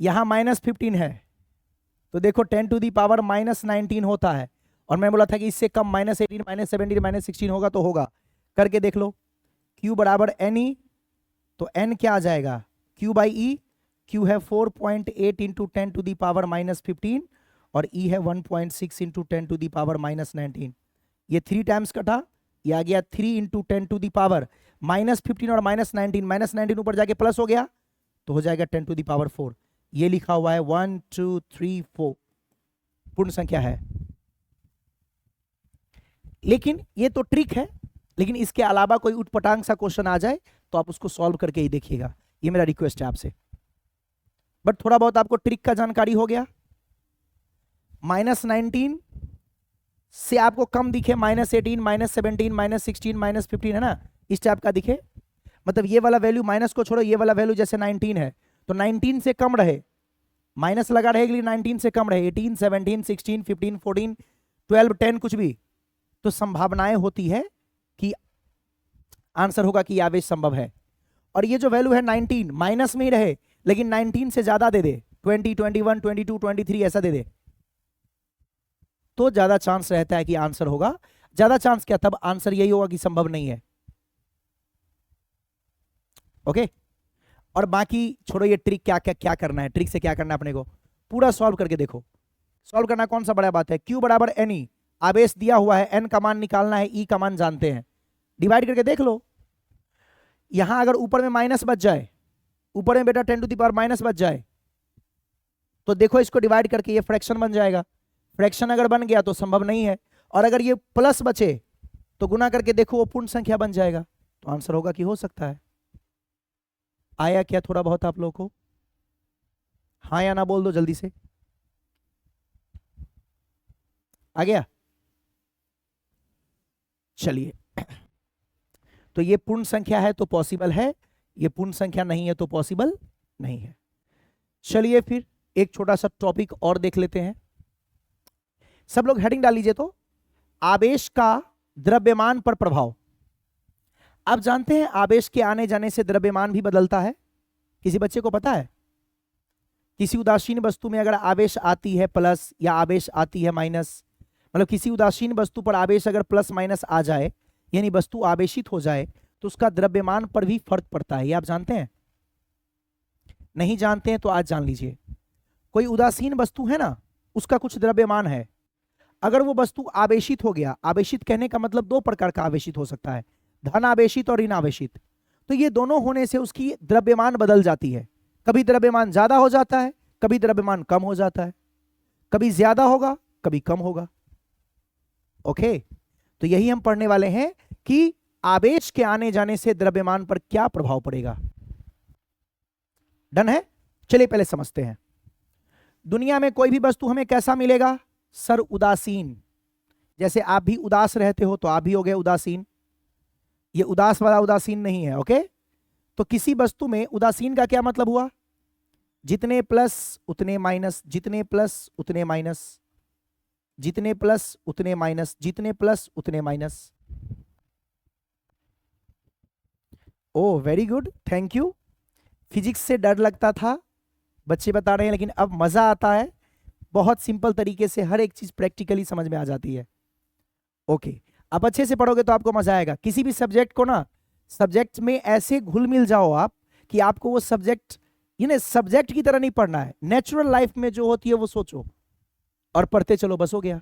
यहां -15 है, तो देखो 10⁻⁻19 होता है, और मैं बोला था कि इससे कम -18, -17, -16 होगा, तो होगा। करके देख लो। Q बराबर NE, तो N क्या आ जाएगा? Q/E। Q है 4.8 × 10⁻⁻15 और E है 1.6 × 10⁻⁻19। ये 3 टाइम्स कटा, ये आ गया 3 × 10⁻⁻15 और -19 ऊपर जाके प्लस हो गया, तो हो जाएगा 10⁻4। ये लिखा हुआ है 1 2 3 4, पूर्ण संख्या है। लेकिन ये तो ट्रिक है, लेकिन इसके अलावा कोई उटपटांग सा क्वेश्चन आ जाए तो आप उसको सॉल्व करके ही देखिएगा, ये मेरा रिक्वेस्ट है आपसे। बट थोड़ा बहुत आपको ट्रिक का जानकारी हो गया। -19 से आपको कम दिखे, -18, -17, -16, -15 है ना, इस टाइप का दिखे, मतलब ये वाला वैल्यू, माइनस को छोड़ो, ये वाला वैल्यू जैसे 19 है तो 19 से कम रहे, माइनस लगा रहेगी 19 से कम रहे, 18, 17, 16, 15, 14, 12, 10 कुछ भी, तो संभावनाएं होती है कि आंसर होगा कि आवेश संभव है। और ये जो वैल्यू है 19 माइनस में ही रहे लेकिन 19 से ज्यादा दे दे, 20, 21, 22, 23 ऐसा दे दे, तो ज्यादा चांस रहता है कि आंसर होगा। ज्यादा चांस क्या, तब आंसर यही होगा कि संभव नहीं है। ओके, और बाकी छोड़ो ये ट्रिक, क्या क्या क्या करना है, ट्रिक से क्या करना है अपने को, पूरा सॉल्व करके देखो। सॉल्व करना कौन सा बड़ा बात है, Q बराबर NE, आवेश दिया हुआ है, N का मान निकालना है, E का मान जानते हैं, डिवाइड करके देख लो। यहां अगर ऊपर में माइनस बच जाए, ऊपर में बेटा 10 टू द पावर माइनस बच जाए, तो देखो इसको डिवाइड करके ये फ्रैक्शन बन जाएगा, फ्रैक्शन अगर बन गया तो संभव नहीं है, और अगर ये प्लस बचे तो गुना करके देखो वो पूर्ण संख्या बन जाएगा, तो आंसर होगा कि हो सकता है। आया क्या थोड़ा बहुत आप लोगों को, हाँ या ना बोल दो जल्दी से, आ गया? चलिए, तो ये पूर्ण संख्या है तो पॉसिबल है, ये पूर्ण संख्या नहीं है तो पॉसिबल नहीं है। चलिए फिर एक छोटा सा टॉपिक और देख लेते हैं, सब लोग हेडिंग डाल लीजिए तो, आवेश का द्रव्यमान पर प्रभाव। आप जानते हैं आवेश के आने जाने से द्रव्यमान भी बदलता है, किसी बच्चे को पता है? किसी उदासीन वस्तु में अगर आवेश आती है प्लस या आवेश आती है माइनस, मतलब किसी उदासीन वस्तु पर आवेश अगर प्लस माइनस आ जाए, यानी वस्तु आवेशित हो जाए, तो उसका द्रव्यमान पर भी फर्क पड़ता है, ये आप जानते हैं? नहीं जानते हैं तो आज जान लीजिए। कोई उदासीन वस्तु है ना, उसका कुछ द्रव्यमान है, अगर वो वस्तु आवेशित हो गया, आवेशित कहने का मतलब दो प्रकार का आवेशित हो सकता है, धन आवेशित और ऋण आवेशित, तो ये दोनों होने से उसकी द्रव्यमान बदल जाती है, कभी द्रव्यमान ज्यादा हो जाता है, कभी द्रव्यमान कम हो जाता है, कभी ज्यादा होगा कभी कम होगा। ओके, तो यही हम पढ़ने वाले हैं कि आवेश के आने जाने से द्रव्यमान पर क्या प्रभाव पड़ेगा। डन है? चलिए पहले समझते हैं, दुनिया में कोई भी वस्तु हमें कैसा मिलेगा सर? उदासीन। जैसे आप भी उदास रहते हो तो आप भी हो गए उदासीन, ये उदास वाला उदासीन नहीं है। ओके, तो किसी वस्तु में उदासीन का क्या मतलब हुआ? जितने प्लस उतने माइनस, जितने प्लस उतने माइनस, जितने प्लस उतने माइनस, जितने प्लस उतने minus. Oh very good, thank you. Physics से डर लगता था बच्चे बता रहे हैं, लेकिन अब मजा आता है, बहुत सिंपल तरीके से हर एक चीज प्रैक्टिकली समझ में आ जाती है। ओके, अब अच्छे से पढ़ोगे तो आपको मजा आएगा। किसी भी सब्जेक्ट को ना, सब्जेक्ट में ऐसे घुल मिल जाओ आप कि आपको वो सब्जेक्ट, यानी सब्जेक्ट की तरह नहीं पढ़ना है, नेचुरल लाइफ में जो होती है वो सोचो और पढ़ते चलो, बस हो गया।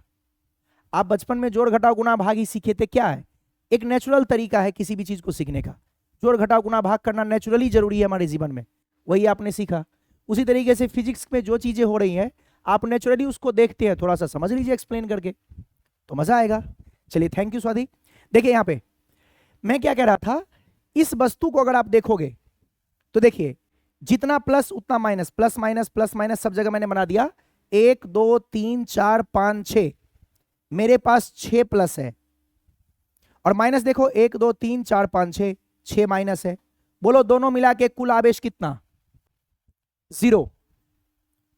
आप बचपन में जोड़ घटाव गुणा भाग ही सीखे थे, क्या है? एक नेचुरल तरीका है किसी भी चीज को सीखने का, जोड़ घटाव गुणा भाग करना नेचुरली जरूरी है हमारे जीवन में, वही आपने सीखा। उसी तरीके से फिजिक्स में जो चीजें हो रही हैं आप नेचुरली उसको देखते हैं, थोड़ा सा समझ लीजिए एक्सप्लेन करके, तो मजा आएगा। चलिए थैंक यू स्वाति। देखिए यहां पे मैं क्या कह रहा था, इस वस्तु को अगर आप देखोगे तो देखिए जितना प्लस उतना minus, plus minus plus minus सब जगह मैंने बना दिया, 1 2 3 4 5 6, मेरे पास 6 प्लस है, और माइनस देखो 1 2 3 4 5 6, 6 माइनस है। बोलो दोनों मिला के कुल आवेश कितना? 0।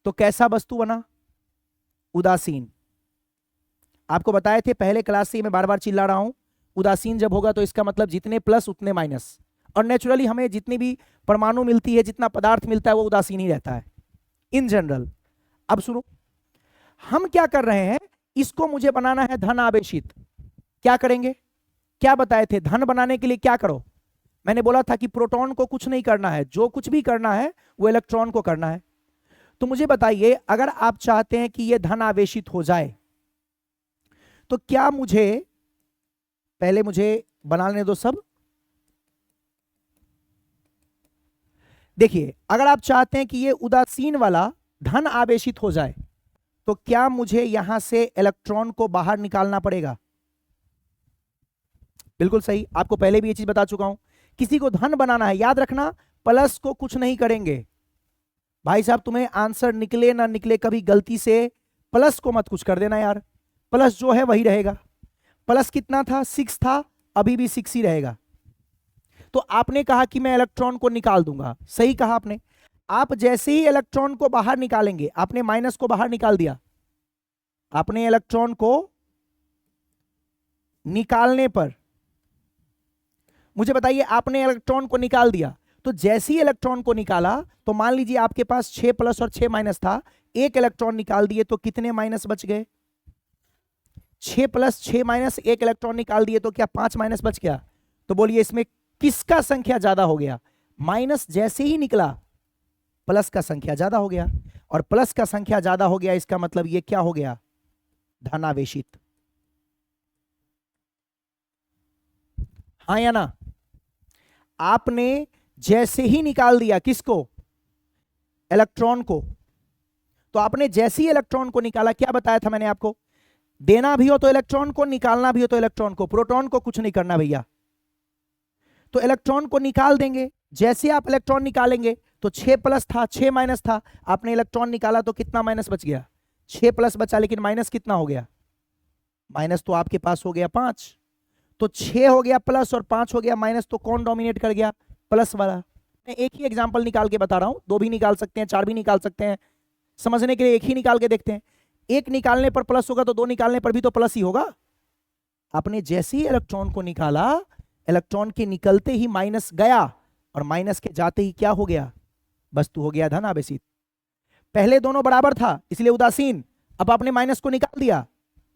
तो कैसा वस्तु बना? उदासीन। आपको बताए थे पहले क्लास से, मैं बार बार चिल्ला रहा हूं, उदासीन जब होगा तो इसका मतलब जितने प्लस उतने माइनस, और नेचुरली हमें जितनी भी परमाणु मिलती है, जितना पदार्थ मिलता है वो उदासीन ही रहता है इन जनरल। अब सुनो, हम क्या कर रहे हैं, इसको मुझे बनाना है धन आवेशित। क्या करेंगे? क्या बताए थे, धन बनाने के लिए क्या करो? मैंने बोला था कि प्रोटॉन को कुछ नहीं करना है, जो कुछ भी करना है वो इलेक्ट्रॉन को करना है। तो मुझे बताइए, अगर आप चाहते हैं कि यह धन आवेशित हो जाए तो क्या मुझे, पहले मुझे बनाने दो सब। देखिए अगर आप चाहते हैं कि ये उदासीन वाला धन आवेशित हो जाए तो क्या मुझे यहां से इलेक्ट्रॉन को बाहर निकालना पड़ेगा? बिल्कुल सही, आपको पहले भी ये चीज बता चुका हूं। किसी को धन बनाना है, याद रखना, प्लस को कुछ नहीं करेंगे, भाई साहब तुम्हें आंसर निकले ना निकले, कभी गलती से प्लस को मत कुछ कर देना यार, प्लस जो है वही रहेगा। प्लस कितना था? 6 था, अभी भी 6 ही रहेगा। तो आपने कहा कि मैं इलेक्ट्रॉन को निकाल दूंगा, सही कहा आपने। आप जैसे ही इलेक्ट्रॉन को बाहर निकालेंगे, आपने माइनस को बाहर निकाल दिया, आपने इलेक्ट्रॉन को निकालने पर, मुझे बताइए, आपने इलेक्ट्रॉन को निकाल दिया, तो जैसे ही इलेक्ट्रॉन को निकाला तो मान लीजिए आपके पास 6 प्लस और 6 माइनस था, एक इलेक्ट्रॉन निकाल दिए तो कितने माइनस बच गए? 6 प्लस 6 माइनस, एक इलेक्ट्रॉन निकाल दिए तो क्या 5 माइनस बच गया? तो बोलिए इसमें किसका संख्या ज्यादा हो गया? माइनस जैसे ही निकला प्लस का संख्या ज्यादा हो गया, और प्लस का संख्या ज्यादा हो गया, इसका मतलब ये क्या हो गया? धनावेशित। हाँ या ना? आपने जैसे ही निकाल दिया किसको? इलेक्ट्रॉन को। तो आपने जैसे ही इलेक्ट्रॉन को निकाला, क्या बताया था मैंने आपको? देना भी हो तो इलेक्ट्रॉन को, निकालना भी हो तो इलेक्ट्रॉन को, प्रोटॉन को कुछ नहीं करना भैया। तो इलेक्ट्रॉन को निकाल देंगे, जैसे आप इलेक्ट्रॉन निकालेंगे तो 6 प्लस था 6 माइनस था, आपने इलेक्ट्रॉन निकाला तो कितना माइनस बच गया? 6 प्लस बचा, लेकिन माइनस कितना हो गया? माइनस तो आपके पास हो गया 5। तो 6 हो गया प्लस और 5 हो गया माइनस, तो कौन डोमिनेट कर गया? प्लस वाला। मैं एक ही एग्जांपल निकाल के बता रहा हूं, 2 भी निकाल सकते हैं, 4 भी निकाल सकते हैं, समझने के लिए एक ही निकाल के देखते हैं। एक निकालने पर प्लस होगा तो 2 निकालने पर भी तो प्लस ही होगा। आपने जैसे ही इलेक्ट्रॉन को निकाला, इलेक्ट्रॉन के निकलते ही माइनस गया, और माइनस के जाते ही क्या हो गया? वस्तु हो गया धनावेशित। पहले दोनों बराबर था इसलिए उदासीन, अब आपने माइनस को निकाल दिया,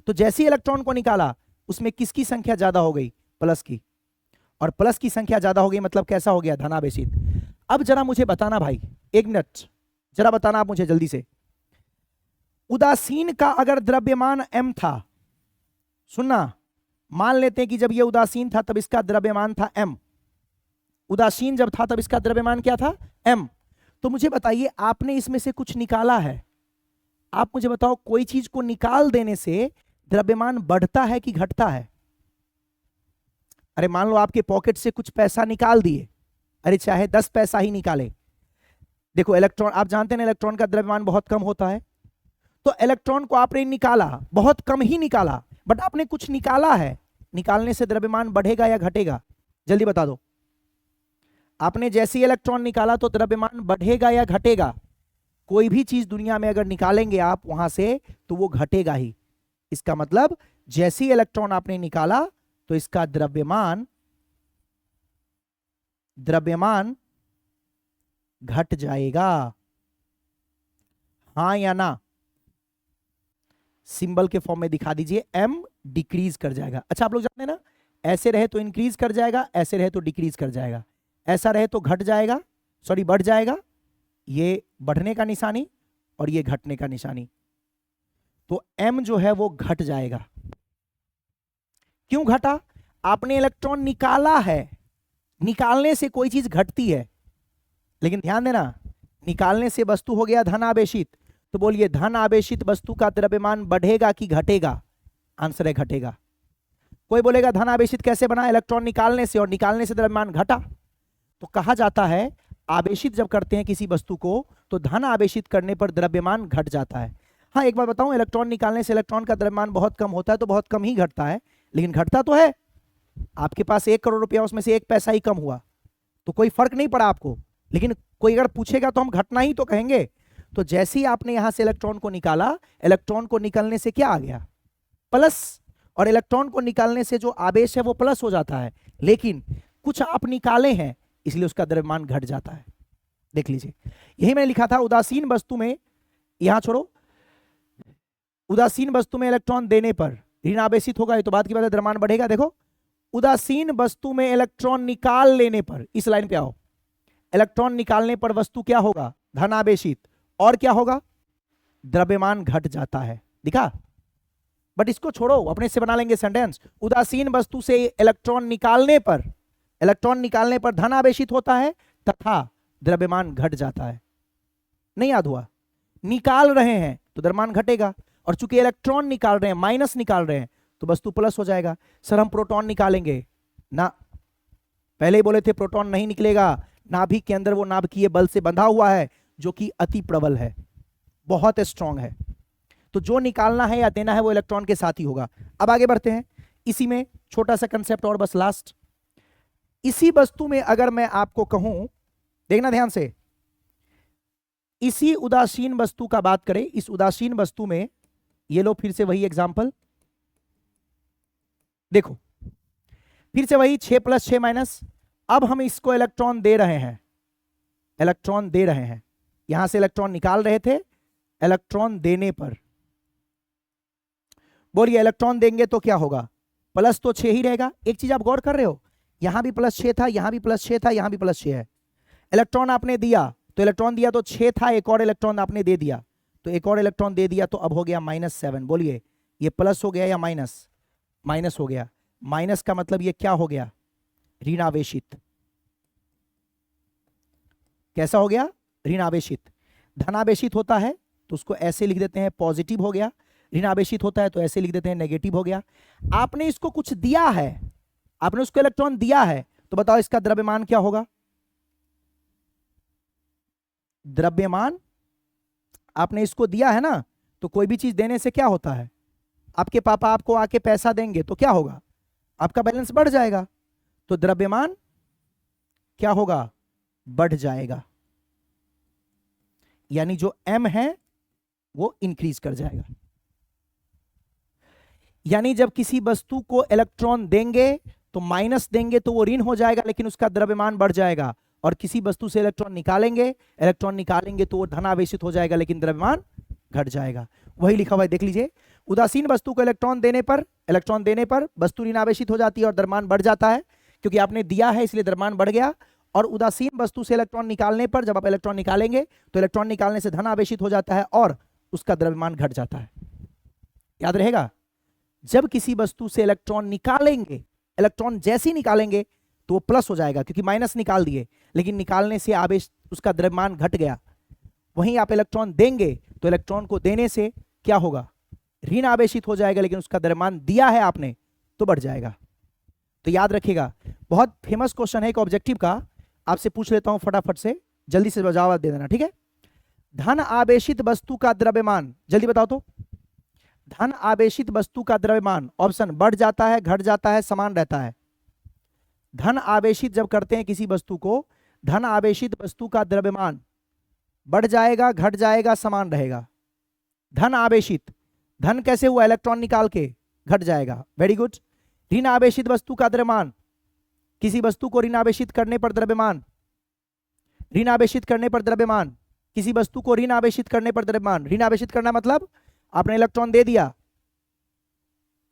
तो जैसे ही इलेक्ट्रॉन को निकाला उसमें किसकी संख्या ज्यादा हो गई? प्लस की। और प्लस की संख्या ज्यादा हो गई मतलब कैसा हो गया? धनावेशित। अब जरा मुझे बताना भाई, 1 मिनट जरा बताना आप मुझे जल्दी से, उदासीन का अगर द्रव्यमान m था, सुनना, मान लेते हैं कि जब ये उदासीन था तब इसका द्रव्यमान था m, उदासीन जब था तब इसका द्रव्यमान क्या था? m। तो मुझे बताइए, आपने इसमें से कुछ निकाला है, आप मुझे बताओ, कोई चीज को निकाल देने से द्रव्यमान बढ़ता है कि घटता है? अरे मान लो आपके पॉकेट से कुछ पैसा निकाल दिए, अरे चाहे 10 पैसा ही निकाले, देखो इलेक्ट्रॉन, आप जानते हैं इलेक्ट्रॉन का द्रव्यमान बहुत कम होता है, तो इलेक्ट्रॉन को आपने निकाला, बहुत कम ही निकाला, बट आपने कुछ निकाला है, निकालने से द्रव्यमान बढ़ेगा या घटेगा? जल्दी बता दो। आपने जैसे ही इलेक्ट्रॉन निकाला तो द्रव्यमान बढ़ेगा या घटेगा? कोई भी चीज दुनिया में अगर निकालेंगे आप वहां से तो वो घटेगा ही। इसका मतलब जैसे ही इलेक्ट्रॉन आपने निकाला तो इसका द्रव्यमान घट जाएगा। हां या ना? सिंबल के फॉर्म में दिखा दीजिए, m डिक्रीज कर जाएगा। अच्छा आप लोग जानते हैं ना, ऐसे रहे तो इंक्रीज कर जाएगा, ऐसे रहे तो डिक्रीज कर जाएगा, ऐसा रहे तो घट जाएगा, सॉरी बढ़ जाएगा, ये बढ़ने का निशानी और ये घटने का निशानी, तो m जो है वो घट जाएगा। क्यों घटा? आपने इलेक्ट्रॉन निकाला है, निकालने से कोई चीज घटती है, लेकिन ध्यान देना, निकालने से वस्तु हो गया धनावेशित, तो बोलिए धन आवेशित वस्तु का द्रव्यमान बढ़ेगा कि घटेगा? आंसर है घटेगा। कोई बोलेगा धन आवेशित कैसे बना? इलेक्ट्रॉन निकालने से, और निकालने से द्रव्यमान घटा। तो कहा जाता है आवेशित जब करते हैं किसी वस्तु को तो धन आवेशित करने पर द्रव्यमान घट जाता है। हाँ एक बार बताऊं, इलेक्ट्रॉन निकालने से इलेक्ट्रॉन का द्रव्यमान बहुत कम होता है तो बहुत कम ही घटता है, लेकिन घटता तो है। आपके पास 1 करोड़ रुपया, उसमें से 1 पैसा ही कम हुआ तो कोई फर्क नहीं पड़ा आपको, लेकिन कोई अगर पूछेगा तो हम घटना ही तो कहेंगे। तो जैसे ही आपने यहां से इलेक्ट्रॉन को निकाला, इलेक्ट्रॉन को निकलने से क्या आ गया? प्लस, और इलेक्ट्रॉन को निकालने से जो आवेश है वो प्लस हो जाता है, लेकिन कुछ आप निकाले हैं इसलिए उसका द्रव्यमान घट जाता है। देख लीजिए, यही मैंने लिखा था, उदासीन वस्तु में, यहां छोड़ो, उदासीन वस्तु में इलेक्ट्रॉन देने पर ऋण आवेशित होगा, ये तो बात की बात है, द्रव्यमान बढ़ेगा। देखो, उदासीन वस्तु में इलेक्ट्रॉन निकाल लेने पर, इस लाइन पे आओ, इलेक्ट्रॉन निकालने पर वस्तु क्या होगा? धनावेशित, और क्या होगा? द्रव्यमान घट जाता है। दिखा? बट इसको छोड़ो, अपने से बना लेंगे सेंटेंस। उदासीन वस्तु से इलेक्ट्रॉन निकालने पर धन आवेशित होता है तथा द्रव्यमान घट जाता है। नहीं याद हुआ? निकाल रहे हैं तो द्रव्यमान घटेगा, और चूंकि इलेक्ट्रॉन निकाल रहे हैं, माइनस निकाल रहे हैं, तो वस्तु प्लस हो जाएगा। सर हम प्रोटॉन निकालेंगे ना, पहले ही बोले थे प्रोटॉन नहीं निकलेगा, नाभिक के अंदर वो नाभिकीय बल से बंधा हुआ है, जो कि अति प्रबल है, बहुत स्ट्रांग है। तो जो निकालना है या देना है वो इलेक्ट्रॉन के साथ ही होगा। अब आगे बढ़ते हैं, इसी में छोटा सा कंसेप्ट और बस लास्ट। इसी वस्तु में अगर मैं आपको कहूं, देखना ध्यान से, इसी उदासीन वस्तु का बात करें, इस उदासीन वस्तु में ये लो फिर से वही एग्जांपल, देखो फिर से वही 6 + 6 - अब हम इसको इलेक्ट्रॉन दे रहे हैं, इलेक्ट्रॉन दे रहे हैं, यहां से इलेक्ट्रॉन निकाल रहे थे, इलेक्ट्रॉन देने पर बोलिए इलेक्ट्रॉन देंगे तो क्या होगा, प्लस तो 6 ही रहेगा। एक चीज आप गौर कर रहे हो, यहां भी +6 था, यहां भी +6 था, यहां भी +6 है। इलेक्ट्रॉन आपने दिया तो इलेक्ट्रॉन दिया तो 6 था, एक और इलेक्ट्रॉन आपने दे दिया तो एक और इलेक्ट्रॉन दे दिया, तो अब हो गया -7। बोलिए ये प्लस हो गया या माइनस, माइनस हो गया। माइनस का मतलब ये क्या हो गया, ऋणावेशित। कैसा हो गया, ऋणावेशित। धनावेशित होता है तो उसको ऐसे लिख देते हैं पॉजिटिव हो गया, ऋणावेशित होता है तो ऐसे लिख देते हैं नेगेटिव हो गया। आपने इसको कुछ दिया है, आपने उसको इलेक्ट्रॉन दिया है, तो बताओ इसका द्रव्यमान क्या होगा, द्रव्यमान आपने इसको दिया है ना, तो कोई भी चीज देने से क्या होता है, आपके पापा आपको आके पैसा देंगे तो क्या होगा, आपका बैलेंस बढ़ जाएगा, तो द्रव्यमान क्या होगा, बढ़ जाएगा। यानी जो m है वो इंक्रीज कर जाएगा। यानी जब किसी वस्तु को इलेक्ट्रॉन देंगे तो माइनस देंगे तो वो ऋण हो जाएगा, लेकिन उसका द्रव्यमान बढ़ जाएगा, और किसी वस्तु से इलेक्ट्रॉन निकालेंगे तो वो धनावेशित हो जाएगा, लेकिन द्रव्यमान घट जाएगा। वही लिखा हुआ है, देख लीजिए, उदासीन वस्तु को इलेक्ट्रॉन देने पर वस्तु ऋणावेशित हो जाती है और द्रव्यमान बढ़ जाता है, क्योंकि आपने दिया है इसलिए द्रव्यमान बढ़ गया। और उदासीन वस्तु से इलेक्ट्रॉन निकालने पर, जब आप इलेक्ट्रॉन निकालेंगे तो इलेक्ट्रॉन निकालने से धन आवेशित हो जाता है और उसका द्रव्यमान घट जाता है। याद रहेगा, जब किसी वस्तु से इलेक्ट्रॉन निकालेंगे, इलेक्ट्रॉन जैसे ही निकालेंगे तो वो प्लस हो जाएगा, क्योंकि माइनस निकाल दिए, लेकिन निकालने से आवेश, उसका द्रव्यमान घट गया। वहीं आप इलेक्ट्रॉन देंगे तो इलेक्ट्रॉन को देने से क्या होगा, ऋण आवेशित हो जाएगा, लेकिन उसका द्रव्यमान दिया है आपने तो बढ़ जाएगा। तो याद रखिएगा, बहुत फेमस क्वेश्चन है एक ऑब्जेक्टिव का, आपसे पूछ लेता हूं फटाफट से, जल्दी से जवाब दे देना, ठीक है। धन आवेशित वस्तु का द्रव्यमान, जल्दी बताओ तो, धन आवेशित वस्तु का द्रव्यमान, ऑप्शन बढ़ जाता है, घट जाता है, समान रहता है। धन आवेशित जब करते हैं किसी वस्तु को, धन आवेशित वस्तु का द्रव्यमान बढ़ जाएगा, घट जाएगा, समान रहेगा। धन आवेशित, धन कैसे हुआ, इलेक्ट्रॉन निकाल के, घट जाएगा, वेरी गुड। ऋण आवेशित वस्तु का द्रव्यमान, किसी वस्तु को ऋण आवेशित करने पर द्रव्यमान, ऋण आवेशित करने पर द्रव्यमान, किसी वस्तु को ऋण आवेशित करने पर द्रव्यमान। ऋण आवेशित करना मतलब आपने इलेक्ट्रॉन दे दिया,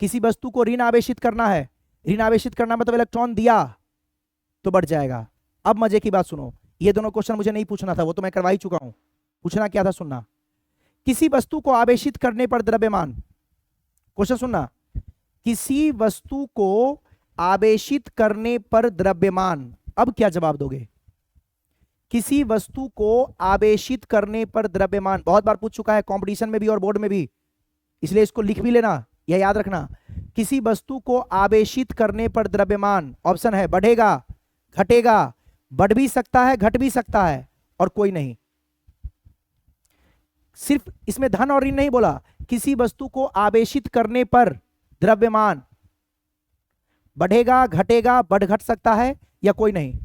किसी वस्तु को ऋण आवेशित करना है, ऋण आवेशित करना मतलब इलेक्ट्रॉन दिया तो बढ़ जाएगा। अब मजे की बात सुनो, ये दोनों क्वेश्चन मुझे नहीं पूछना था, वो तो मैं करवा ही चुका हूं, पूछना क्या था सुनना। किसी वस्तु को आवेशित करने पर द्रव्यमान, क्वेश्चन सुनना, किसी वस्तु को आवेशित करने पर द्रव्यमान, अब क्या जवाब दोगे, किसी वस्तु को आवेशित करने पर द्रव्यमान, बहुत बार पूछ चुका है कंपटीशन में भी और बोर्ड में भी, इसलिए इसको लिख भी लेना, यह याद रखना। किसी वस्तु को आवेशित करने पर द्रव्यमान, ऑप्शन है बढ़ेगा, घटेगा, बढ़ भी सकता है, घट भी सकता है, और कोई नहीं। सिर्फ इसमें धन और ऋण नहीं बोला, किसी वस्तु को आवेशित करने पर द्रव्यमान बढ़ेगा, घटेगा, बढ़ घट सकता है या कोई नहीं।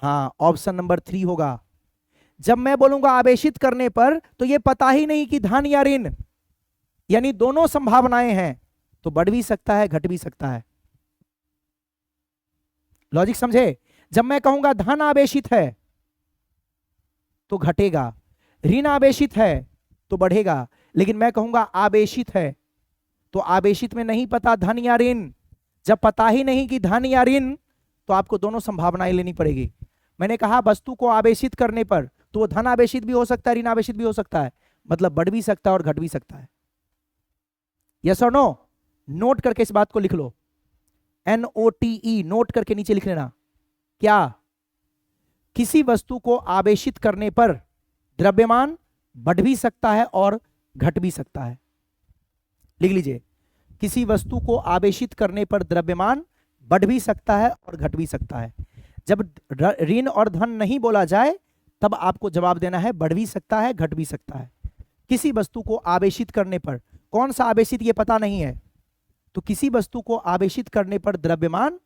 हाँ, ऑप्शन नंबर 3 होगा। जब मैं बोलूंगा आवेशित करने पर, तो यह पता ही नहीं कि धन या ऋण, यानी दोनों संभावनाएं हैं, तो बढ़ भी सकता है, घट भी सकता है। लॉजिक समझे। जब मैं कहूंगा धन आवेशित है तो घटेगा, ऋण आवेशित है तो बढ़ेगा, लेकिन मैं कहूंगा आवेशित है तो आवेशित में नहीं पता धन या ऋण। जब पता ही नहीं कि धन या ऋण, तो आपको दोनों संभावनाएं लेनी पड़ेगी। मैंने कहा वस्तु को आवेशित करने पर, तो वो धन आवेशित भी हो सकता है, ऋण आवेशित भी हो सकता है, मतलब बढ़ भी सकता है और घट भी सकता है। यस और नो, नोट करके इस बात को लिख लो, NOTE, नोट करके नीचे लिख लेना। क्या, किसी वस्तु को आवेशित करने पर द्रव्यमान बढ़ भी सकता है और घट भी सकता है। लिख लीजिए, किसी वस्तु को आवेशित करने पर द्रव्यमान बढ़ भी सकता है और घट भी सकता है। जब ऋण और धन नहीं बोला जाए तब आपको जवाब देना है बढ़ भी सकता है घट भी सकता है। किसी वस्तु को आवेशित करने पर, कौन सा आवेशित ये पता नहीं है, तो किसी वस्तु को आवेशित करने पर द्रव्यमान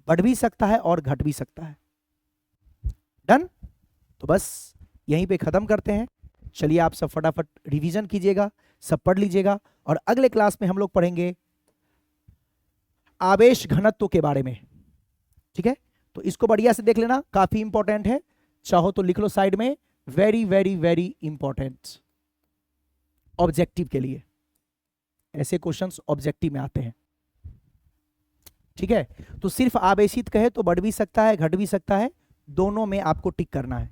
बढ़ भी सकता है और घट भी सकता है। डन। तो बस यहीं पे खत्म करते हैं। चलिए आप सब फटाफट रिवीजन कीजिएगा, सब पढ़ लीजिएगा, और अगले क्लास में हम लोग पढ़ेंगे आवेश घनत्व के बारे में। ठीक है, तो इसको बढ़िया से देख लेना, काफी इंपॉर्टेंट है, चाहो तो लिख लो साइड में, very very very important objective के लिए। ऐसे क्वेश्चंस ऑब्जेक्टिव में आते हैं। ठीक है, तो सिर्फ आवेशित कहे तो बढ़ भी सकता है घट भी सकता है, दोनों में आपको टिक करना है,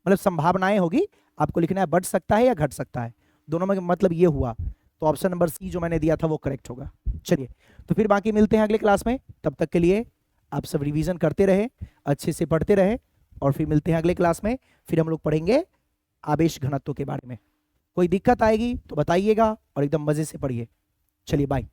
मतलब संभावनाएं होगी, आपको लिखना है बढ़ सकता है या घट सकता है, दोनों में मतलब ये हुआ, तो ऑप्शन नंबर सी जो मैंने दिया था वो करेक्ट होगा। चलिए, तो फिर बाकी मिलते हैं अगले क्लास में, तब तक के लिए आप सब रिवीजन करते रहे, अच्छे से पढ़ते रहे, और फिर मिलते हैं अगले क्लास में। फिर हम लोग पढ़ेंगे आवेश घनत्व के बारे में। कोई दिक्कत आएगी तो बताइएगा, और एकदम मजे से पढ़िए। चलिए बाय।